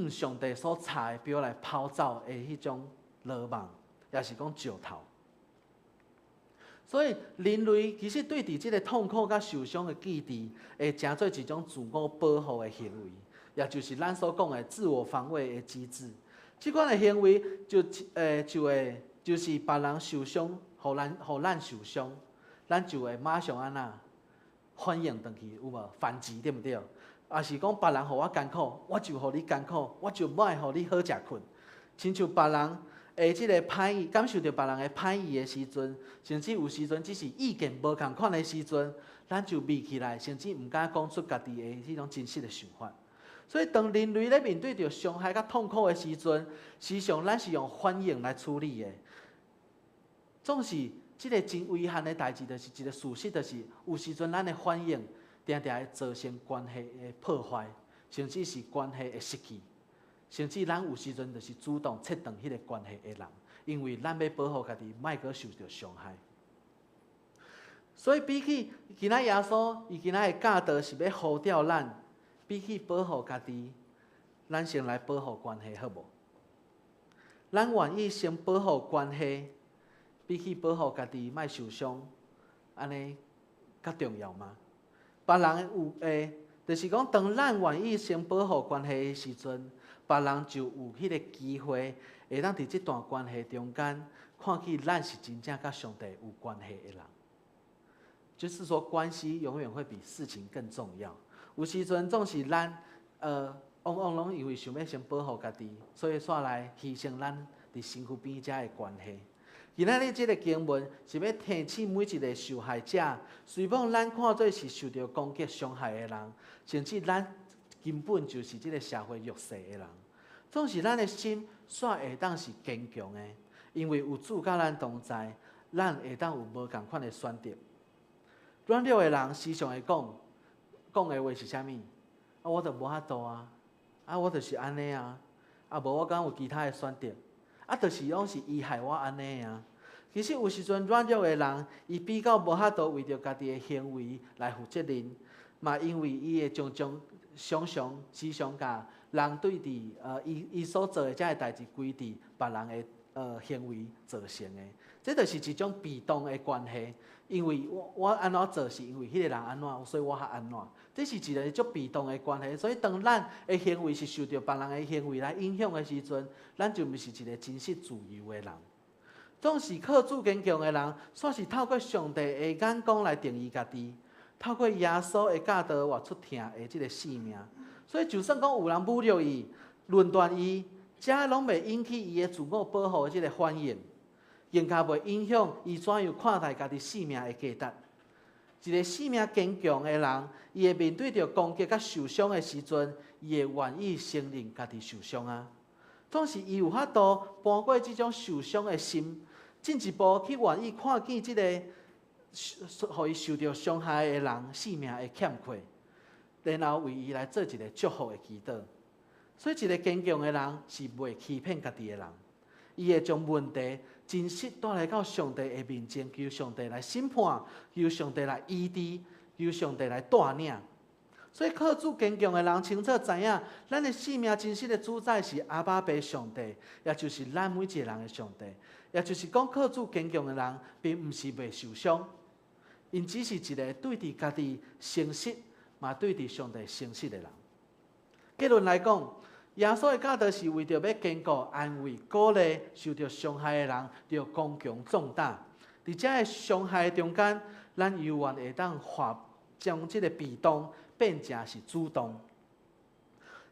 上帝所插的标来跑走的迄种罗网，也是讲石头。所以人类其实对伫即个痛苦甲受伤的记忆，会诚做一种自我保护的行为，也就是咱所讲的自我防卫的机制。即款的行为就是别人受伤，互咱受伤，咱就会马上安那反应转去，有无反击对毋对？也是讲别人互我艰苦，我就互你艰苦，我就莫互你好食困，亲像别人。即个歹意，感受到别人的歹意的时阵，甚至有时阵只是意见无共款的时阵，咱就密起来，甚至毋敢讲出家己的迄种真实的想法。所以，当人类咧面对着伤害甲痛苦的时阵，时常咱是用反应来处理的。总是即个真危险的代志，就是一个事实，就是有时阵咱的反应，常常会造成关系的破坏，甚至是关系的失去。甚至咱有时阵就是主动切断迄个关系的人，因为咱要保护家己，莫阁受到伤害。所以比起今仔耶稣，伊今仔的教导是要呼召咱，比起保护家己，咱先来保护关系，好无？咱愿意先保护关系，比起保护家己莫受伤，安尼较重要吗？别人的有诶，就是讲，当咱愿意先保护关系的时阵，别人就有迄个机会，会当伫即段关系中间，看起咱是真正甲上帝有关系的人。就是说，关系永远会比事情更重要。有时阵总是咱往往拢因为想要先保护家己，所以煞来牺牲咱伫身躯边遮的关系。今仔日即个经文是要提醒每一个受害者，虽望咱看做是受到攻击伤害的人，甚至咱根本就是即个社会弱势的人，总是咱的心煞会当是坚强的，因为有主甲咱同在，咱会当有无共款的选择。软弱的人时常会讲的话是啥物？我就无法度啊，我就是安尼啊，无我敢有其他的选择。就是拢是伊害我安尼啊！其实有时阵软弱的人，伊比较无法度为着家己的行为来负责任，嘛因为伊会常常甲人对伫伊所做的遮个代志归伫别人的行为造成的，这就是一种被动的关系。因为我安怎做，是因为迄个人安怎，所以我较安怎。这是一个足被动的关系，所以当咱的行为是受到别人的行为来影响的时阵，咱就毋是一个真实自由的人。总是靠主坚强的人，煞是透过上帝的眼光来定义家己，透过耶稣的教导活出疼的这个性命。所以就算讲有人侮辱伊、论断伊，这拢袂引起伊的自我保护的这个反应，更加袂影响伊怎样看待家己性命的价值。一个性命坚强的人，伊会面对着攻击甲受伤的时阵，伊会愿意承认家己受伤啊。总是伊有法度搬过这种受伤的心，进一步去愿意看见这个互伊受到伤害的人性命的欠缺，然后为伊来做一个祝福的祈祷。所以，一个坚强的人是袂欺骗家己的人，伊会将问题真实带来到上帝的面前，求上帝来审判，求上帝来医治，求上帝来带领。所以靠主坚强的人清楚知影，咱的生命真实的主宰是阿爸爸上帝，也就是咱每一个人的上帝。也就是讲，靠主坚强的人，并毋是袂受伤，因只是一个对伫家己诚实，嘛对伫上帝诚实的人。结论来讲，耶稣的教导是为着要坚固、安慰、鼓励受到伤害的人，要刚强壮大。伫这个伤害中间，咱犹原会当将这个被动变成是主动。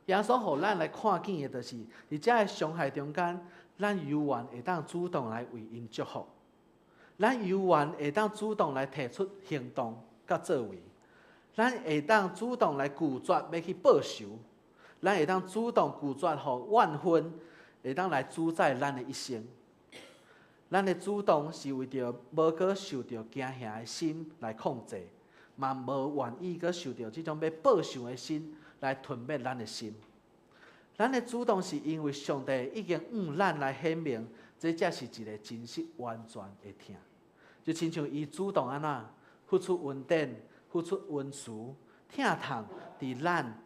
耶稣互咱来看见的，就是伫这个伤害中间，咱犹原会当主动来为因祝福，咱犹原会当主动来提出行动甲作为，咱会当主动来拒绝要去报仇。咱会当主动拒绝，互怨恨会当来主宰咱的一生。咱的主动是为着无搁受到惊吓的心来控制，嘛无愿意搁受到这种要报仇的心来吞灭咱的心。咱的主动是因为上帝已经咱来显明，这才是一个真实完全的疼。就亲像伊主动安怎付出恩典、付出恩慈、疼痛，伫咱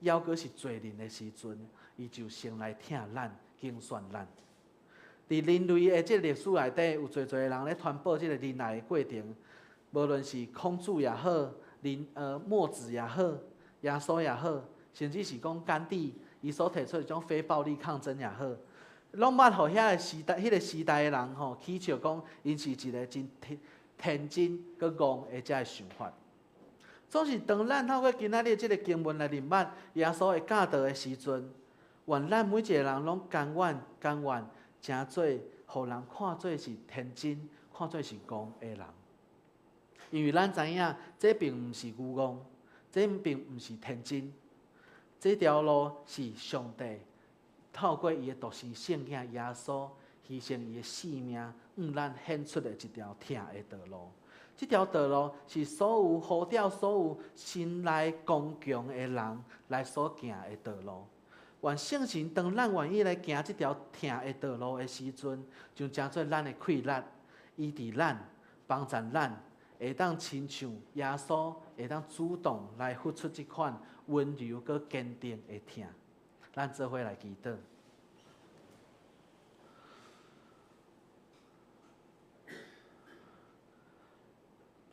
犹阁是罪人的时阵，伊就先来疼咱、竞选咱。伫人类的这历史内底，有侪人咧传播这个仁爱的过程，无论是孔子也好，墨子也好，耶稣也好，甚至是讲甘地伊所提出的种非暴力抗争也好，拢捌互迄个时代的人起笑讲，因是一个真天真佮戆的这个想法。总是当咱透过今仔日这个经文来认捌耶稣的教导的时阵，愿咱每一个人拢甘愿，诚做互人看做是天真、看做是戆的人。因为咱知影，这并毋是愚戆，这并毋是天真，这条路是上帝透过伊的独生圣囝耶稣牺牲伊的性命，咱显出的一条疼的道路。这条道路是所有呼召所有心内刚强的人来所行的道路。愿圣神当咱愿意来行这条疼的道路的时阵，就成做咱的气力，医治咱，帮助咱，会当亲像耶稣，会当主动来付出这款温柔佮坚定的疼。咱做伙来祈祷。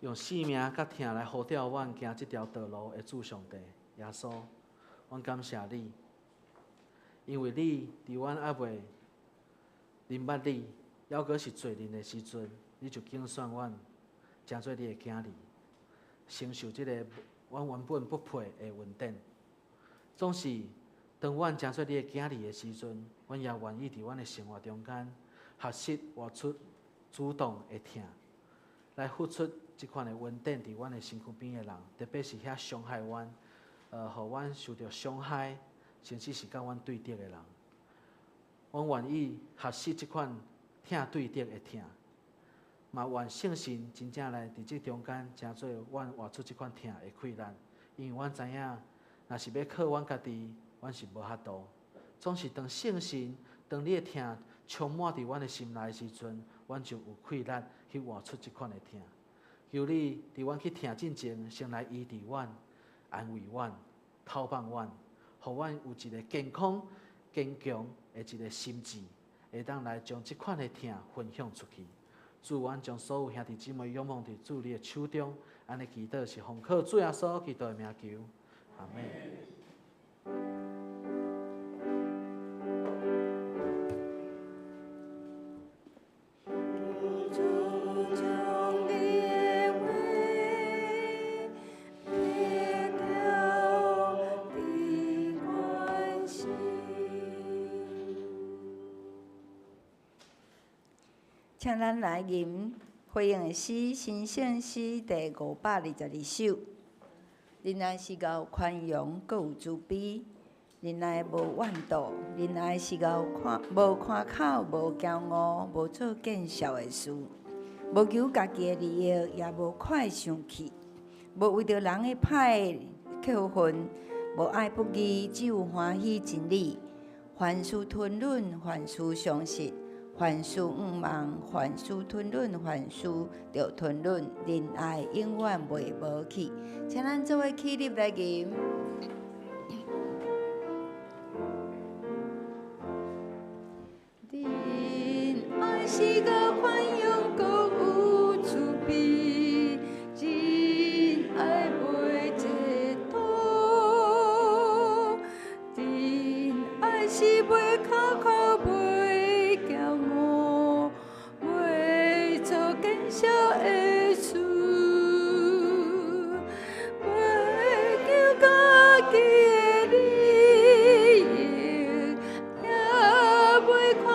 用性命甲疼来呼召阮行即条道路的主上帝耶稣，阮感谢你，因为你伫阮还袂明捌你，犹阁是罪人的时阵，你就拣选阮，成做你的囝儿，承受即个阮原本不配的恩典。总是当阮成做你的囝儿的时阵，阮也愿意伫阮的生活中间，学习活出主动的疼，来付出即款的恩典伫阮的身躯边的人，特别是遐伤害阮，互阮受到伤害，甚至是甲阮对敌的人。阮愿意学习即款疼对敌的疼，嘛愿信心真正来伫即中间，成做阮活出即款疼的困难。因为阮知影，若是要靠阮家己，阮是无法度。总是当信心、当你的疼充满伫阮的心内的时阵，阮就有困难去活出即款的疼。求你伫阮去疼进前，先来医治阮、安慰阮、透放阮，互阮有一个健康、坚强的一个心智，会当来将即款的疼分享出去。主，阮将所有兄弟姊妹仰望伫主你的手中，安尼祈祷是奉靠主耶稣基督的名求，阿门。请咱来吟回应的诗，新圣诗第522首。仁爱是够宽容，阁有慈悲；仁爱无怨妒，仁爱是够无夸口，无骄傲，无做见笑的事，无求家己的利益，也无快生气，无为着人的歹扣分，无爱不义，只有欢喜真理。凡事吞忍，凡事相信。凡事毋忘，凡事吞忍，凡事着吞忍，仁爱永远袂无去。请咱做伙起立来吟。仁爱是个宽容，阁有慈悲，仁爱袂嫉妒，仁爱是袂卡口。小的事，袂求家己的利益，也袂快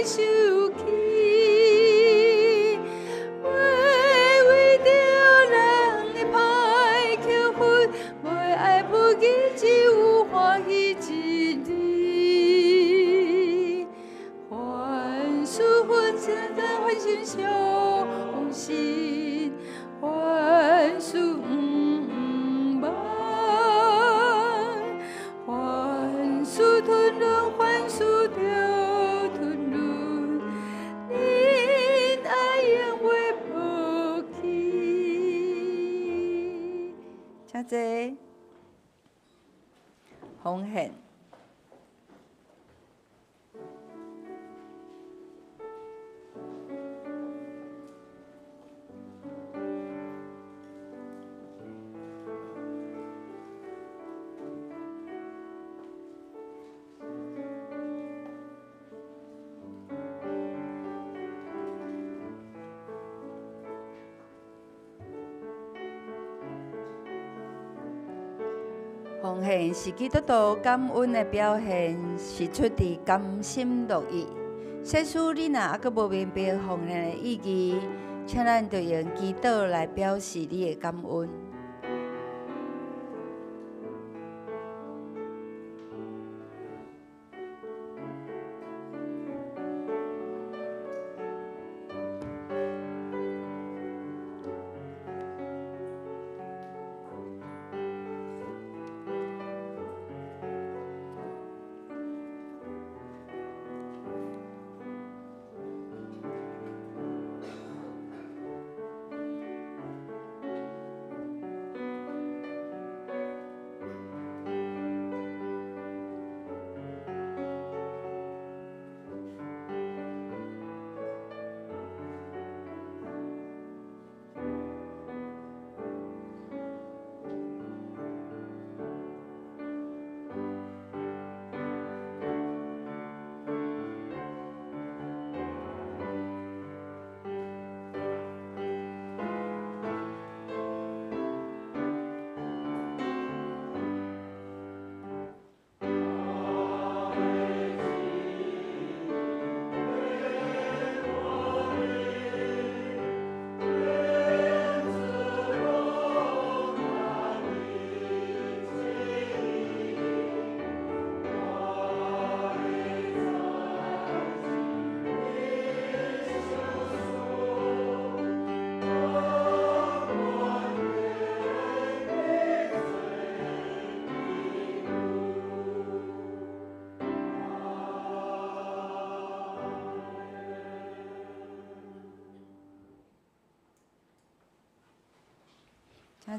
生气，袂为着人的歹扣分，袂爱不义，只有欢喜真理。凡事分享，凡心相。心凡事毋忘，凡事吞忍，凡事着吞忍，仁爱永远无去。请坐，奉献。奉献是基督徒感恩的表现，是出自甘心乐意。即使你若还阁无明白奉献的意义，请咱就用祈祷来表示你的感恩。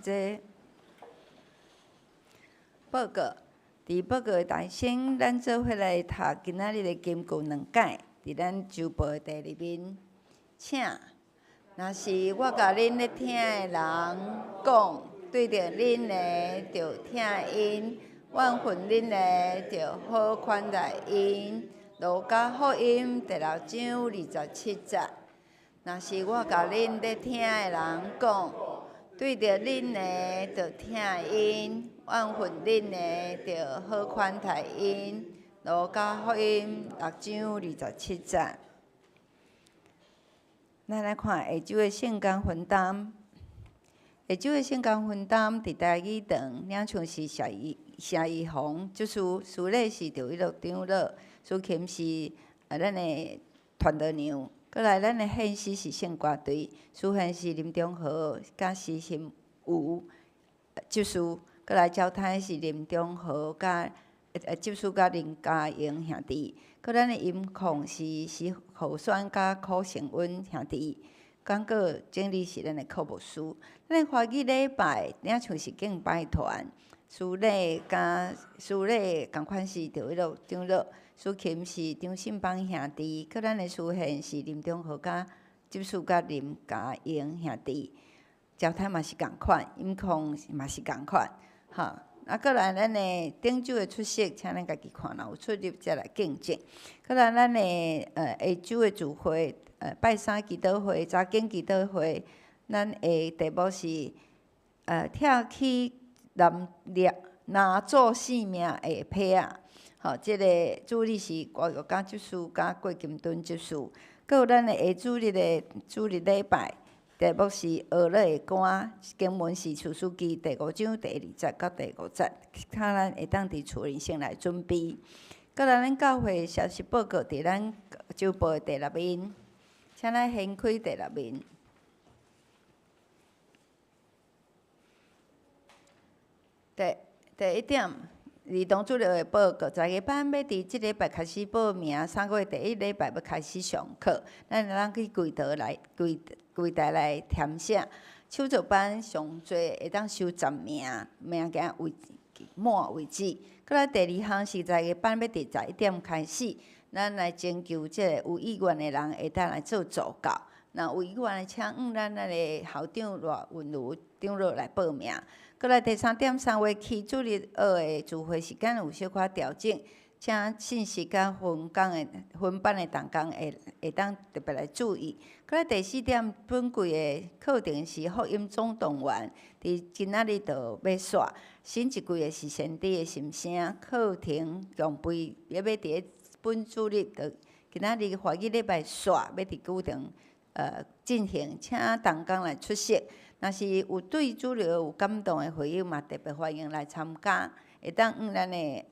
这报告，伫报告的内先，咱做伙来读今仔日的金句2解，伫咱周报的第2面，请。若是我甲恁咧听的人讲，对着恁的着听因，怨恨恁的着好款待因。路加福音第6章27节。若是我甲恁咧听的人讲，对着恁的着听因，怨恨恁的着好款待因。路加福音6章27节。咱来看下周的圣工分担。下周的圣工分担伫台语堂，领唱是谢义宏，主礼是赵一乐长老，主琴是咱的传道娘。过来，咱的献诗是圣歌队，主献是林中和，甲诗心吴执事。过来交谈是林中和，甲执事甲林家英兄弟。搁咱的音控是何选甲柯成温兄弟，广告经理是咱的柯牧师。咱的华语礼拜领唱是敬拜团，主礼共款是赵一乐长老，主琴是张信邦兄弟，搁咱的主献是林中和甲执事甲林家英兄弟。交谈嘛是共款，音控嘛是共款，哈。啊，过来，咱的顶周的出席，请咱家己看，若有出入才来见证。过来，咱的下周的聚会，拜三祈祷会、早间祈祷会，咱的题目是跳起拿做性命的批啊。吼，即个主理是郭玉刚执事甲郭金敦执事。搁有咱的下主日的主日礼拜。题目是学乐的歌，经文是出书记第5章第20节到第5节，看咱会当伫厝里先来准备。搁来咱教会消息报告伫咱周报的第6面，请咱掀开第6面。第1点，儿童主日的报告，在个班要伫即礼拜开始报名，3个月第1礼拜要开始上课，咱去柜台来填写。手作班上最会当收10名，名额满为止。搁来第2项是在个班要伫11点开始，咱来征求即个有意愿的人会当来做助教。若有意愿的，请咱的校长罗文如长老来报名。搁来第3点，3月起主日学的聚会时间有小可调整，请信息甲分班的同工会当特别来注意。搁来第4点，本季的课程是福音总动员，伫今仔日就要煞。新一季的是先知的心声课程共备，要伫本主日就今仔日华语礼拜煞，要伫旧场进行，请同工来出席。若是有对主流有感动的会友嘛，特别欢迎来参加。会当咱的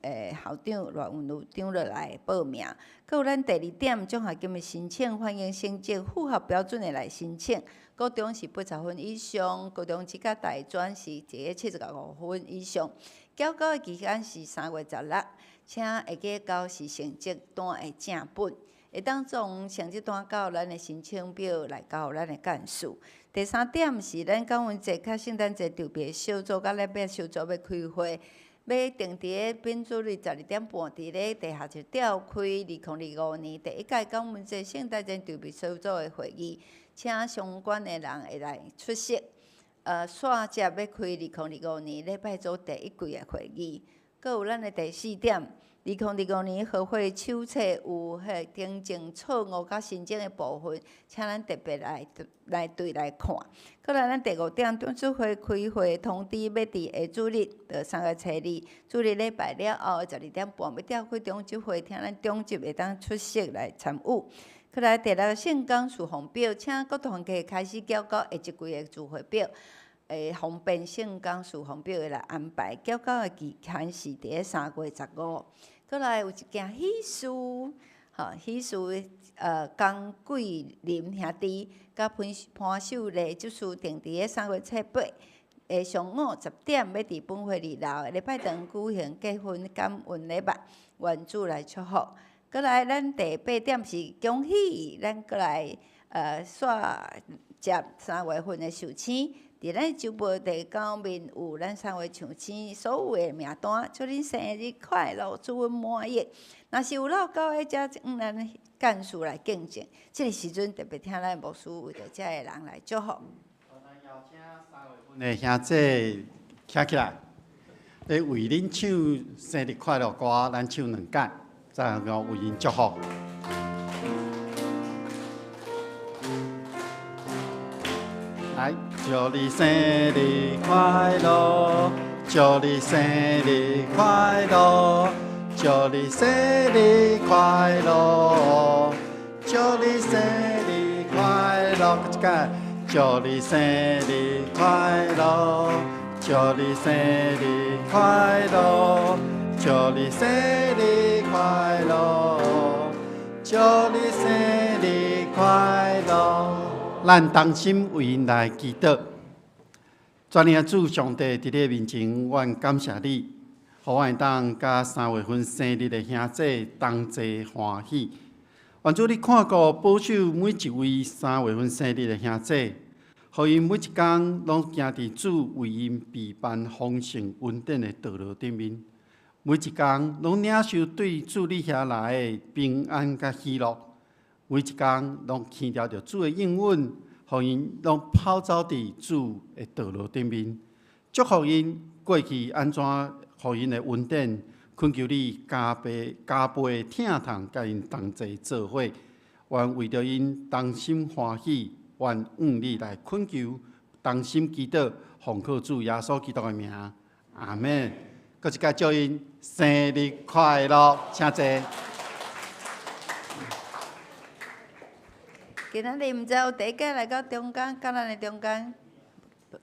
校长罗文如长老来报名。搁有咱第2点，奖学金的申请，欢迎成绩符合标准的来申请。高中是80分以上，高中职甲大专是175分以上。缴交的期间是3月16，请会记交是成绩单的正本。会当从成绩单到咱的申请表来交咱的干事。第3点是咱感恩节甲圣诞节特别小组甲礼拜小组要开会，要定伫咧本主日12点半伫咧地下就召开2025年第1届感恩节圣诞节特别小组的会议，请相关的人会来出席。煞接要开2025年礼拜组第1季的会议。搁有咱的第4点。2025年学会手册有订正错误甲新增的部分，请咱特别来对来看。搁来咱第5点，中主会开会通知要伫下主日，就3月7日主日礼拜了后12点半要召开中主会，听咱中级会当出席来参与。搁来第6圣工事项表，请各团体开始缴到下一季的聚会表。方便圣工事项表来安排，缴交的期限是伫咧3月15。搁来有一件喜事，喜事江桂林兄弟甲潘秀丽执事定伫咧3月7、8上午10点，要伫本会2楼礼拜堂举行结婚感恩礼拜，愿主来祝福。搁来咱第8点是恭喜，咱搁来煞接3月份的寿星。伫咱周报第9面有咱3位唱星所有的名单，祝恁生日快乐，祝阮满意。若是有老高的，则咱干事来敬敬。即个时阵特别听咱牧师为着遮个人来祝福。咱邀请3位阮的兄弟站起来，咧为恁唱生日快乐歌，咱唱2间，再后为因祝福。来，祝你生日快乐，祝你生日快乐，祝你生日快乐，祝你生日快乐，一届，祝你生日快乐，祝你生日快乐，祝你生日快乐，祝你生日快乐。咱同心为因来祈祷，全能主上帝伫你面前，阮感谢你，互阮会当甲3月份生日的兄弟同齐欢喜。愿主你看顾保守每一位3月份生日的兄弟，互因每一天拢行伫主为因备办丰盛稳定的道路顶面，每一天拢领受对主你遐来的平安甲喜乐。每一天拢牵着主的应允，互因拢跑走伫主的道路顶面，祝福因过去安怎，互因的稳定。恳求你加倍疼痛，甲因同齐做伙，愿为着因同心欢喜，愿你来恳求，同心祈祷，奉靠主耶稣基督的名，阿门。搁一届祝因生日快乐，请坐。今仔日毋知有第一届来到中间，甲咱的中间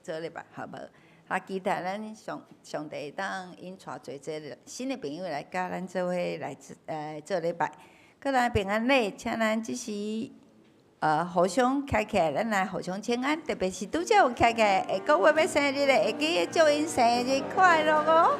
做礼拜，好无？期待咱上帝当因带做这新的朋友来甲咱做伙来做礼拜。搁咱平安礼，请咱即时互相开起来，咱来互相请安，特别是拄则有开起来下个月要生日的，会记得祝因生日快乐哦！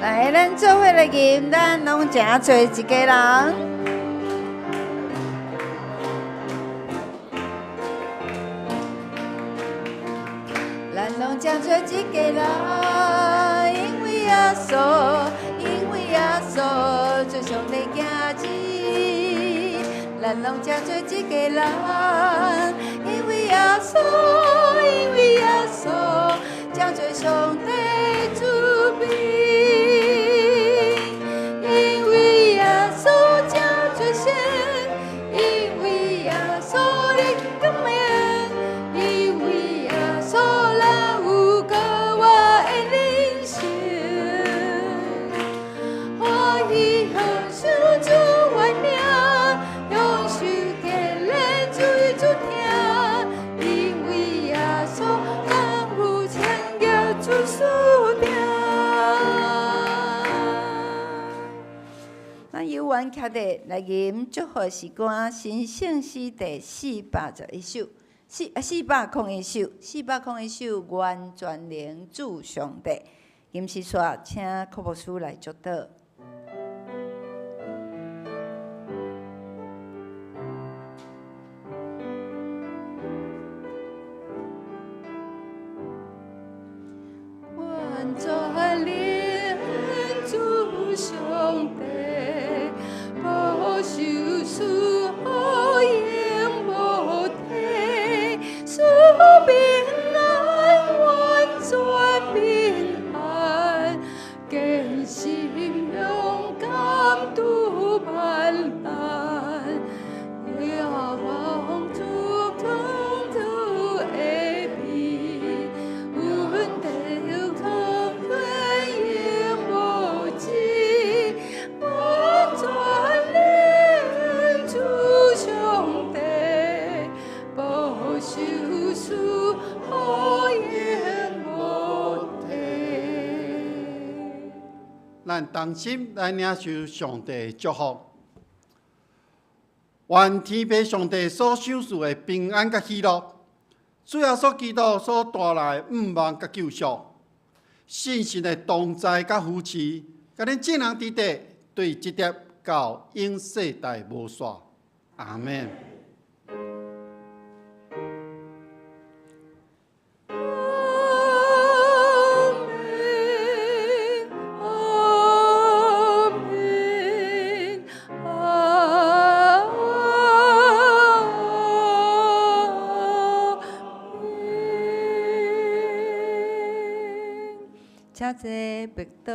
来，咱做伙来吟，咱拢诚做一个人。咱拢诚做一个人，因为耶稣，因为耶稣做上帝儿子。咱拢诚做一个人，因为耶稣，因为耶稣诚做上帝子民。阮徛伫来吟祝福诗歌新圣诗第411首，401首，401首愿全能主上帝。吟诗煞，请柯牧师来祝祷。咱同心来领受上帝的祝福。愿天父上帝所赏赐的平安甲喜乐，主耶稣基督所带来毋忘甲救赎，信心的同在甲扶持，甲恁众人伫地对直接到永世代无煞。阿免。请坐白倒。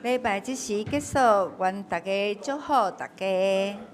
礼拜即时结束，愿大家祝福大家。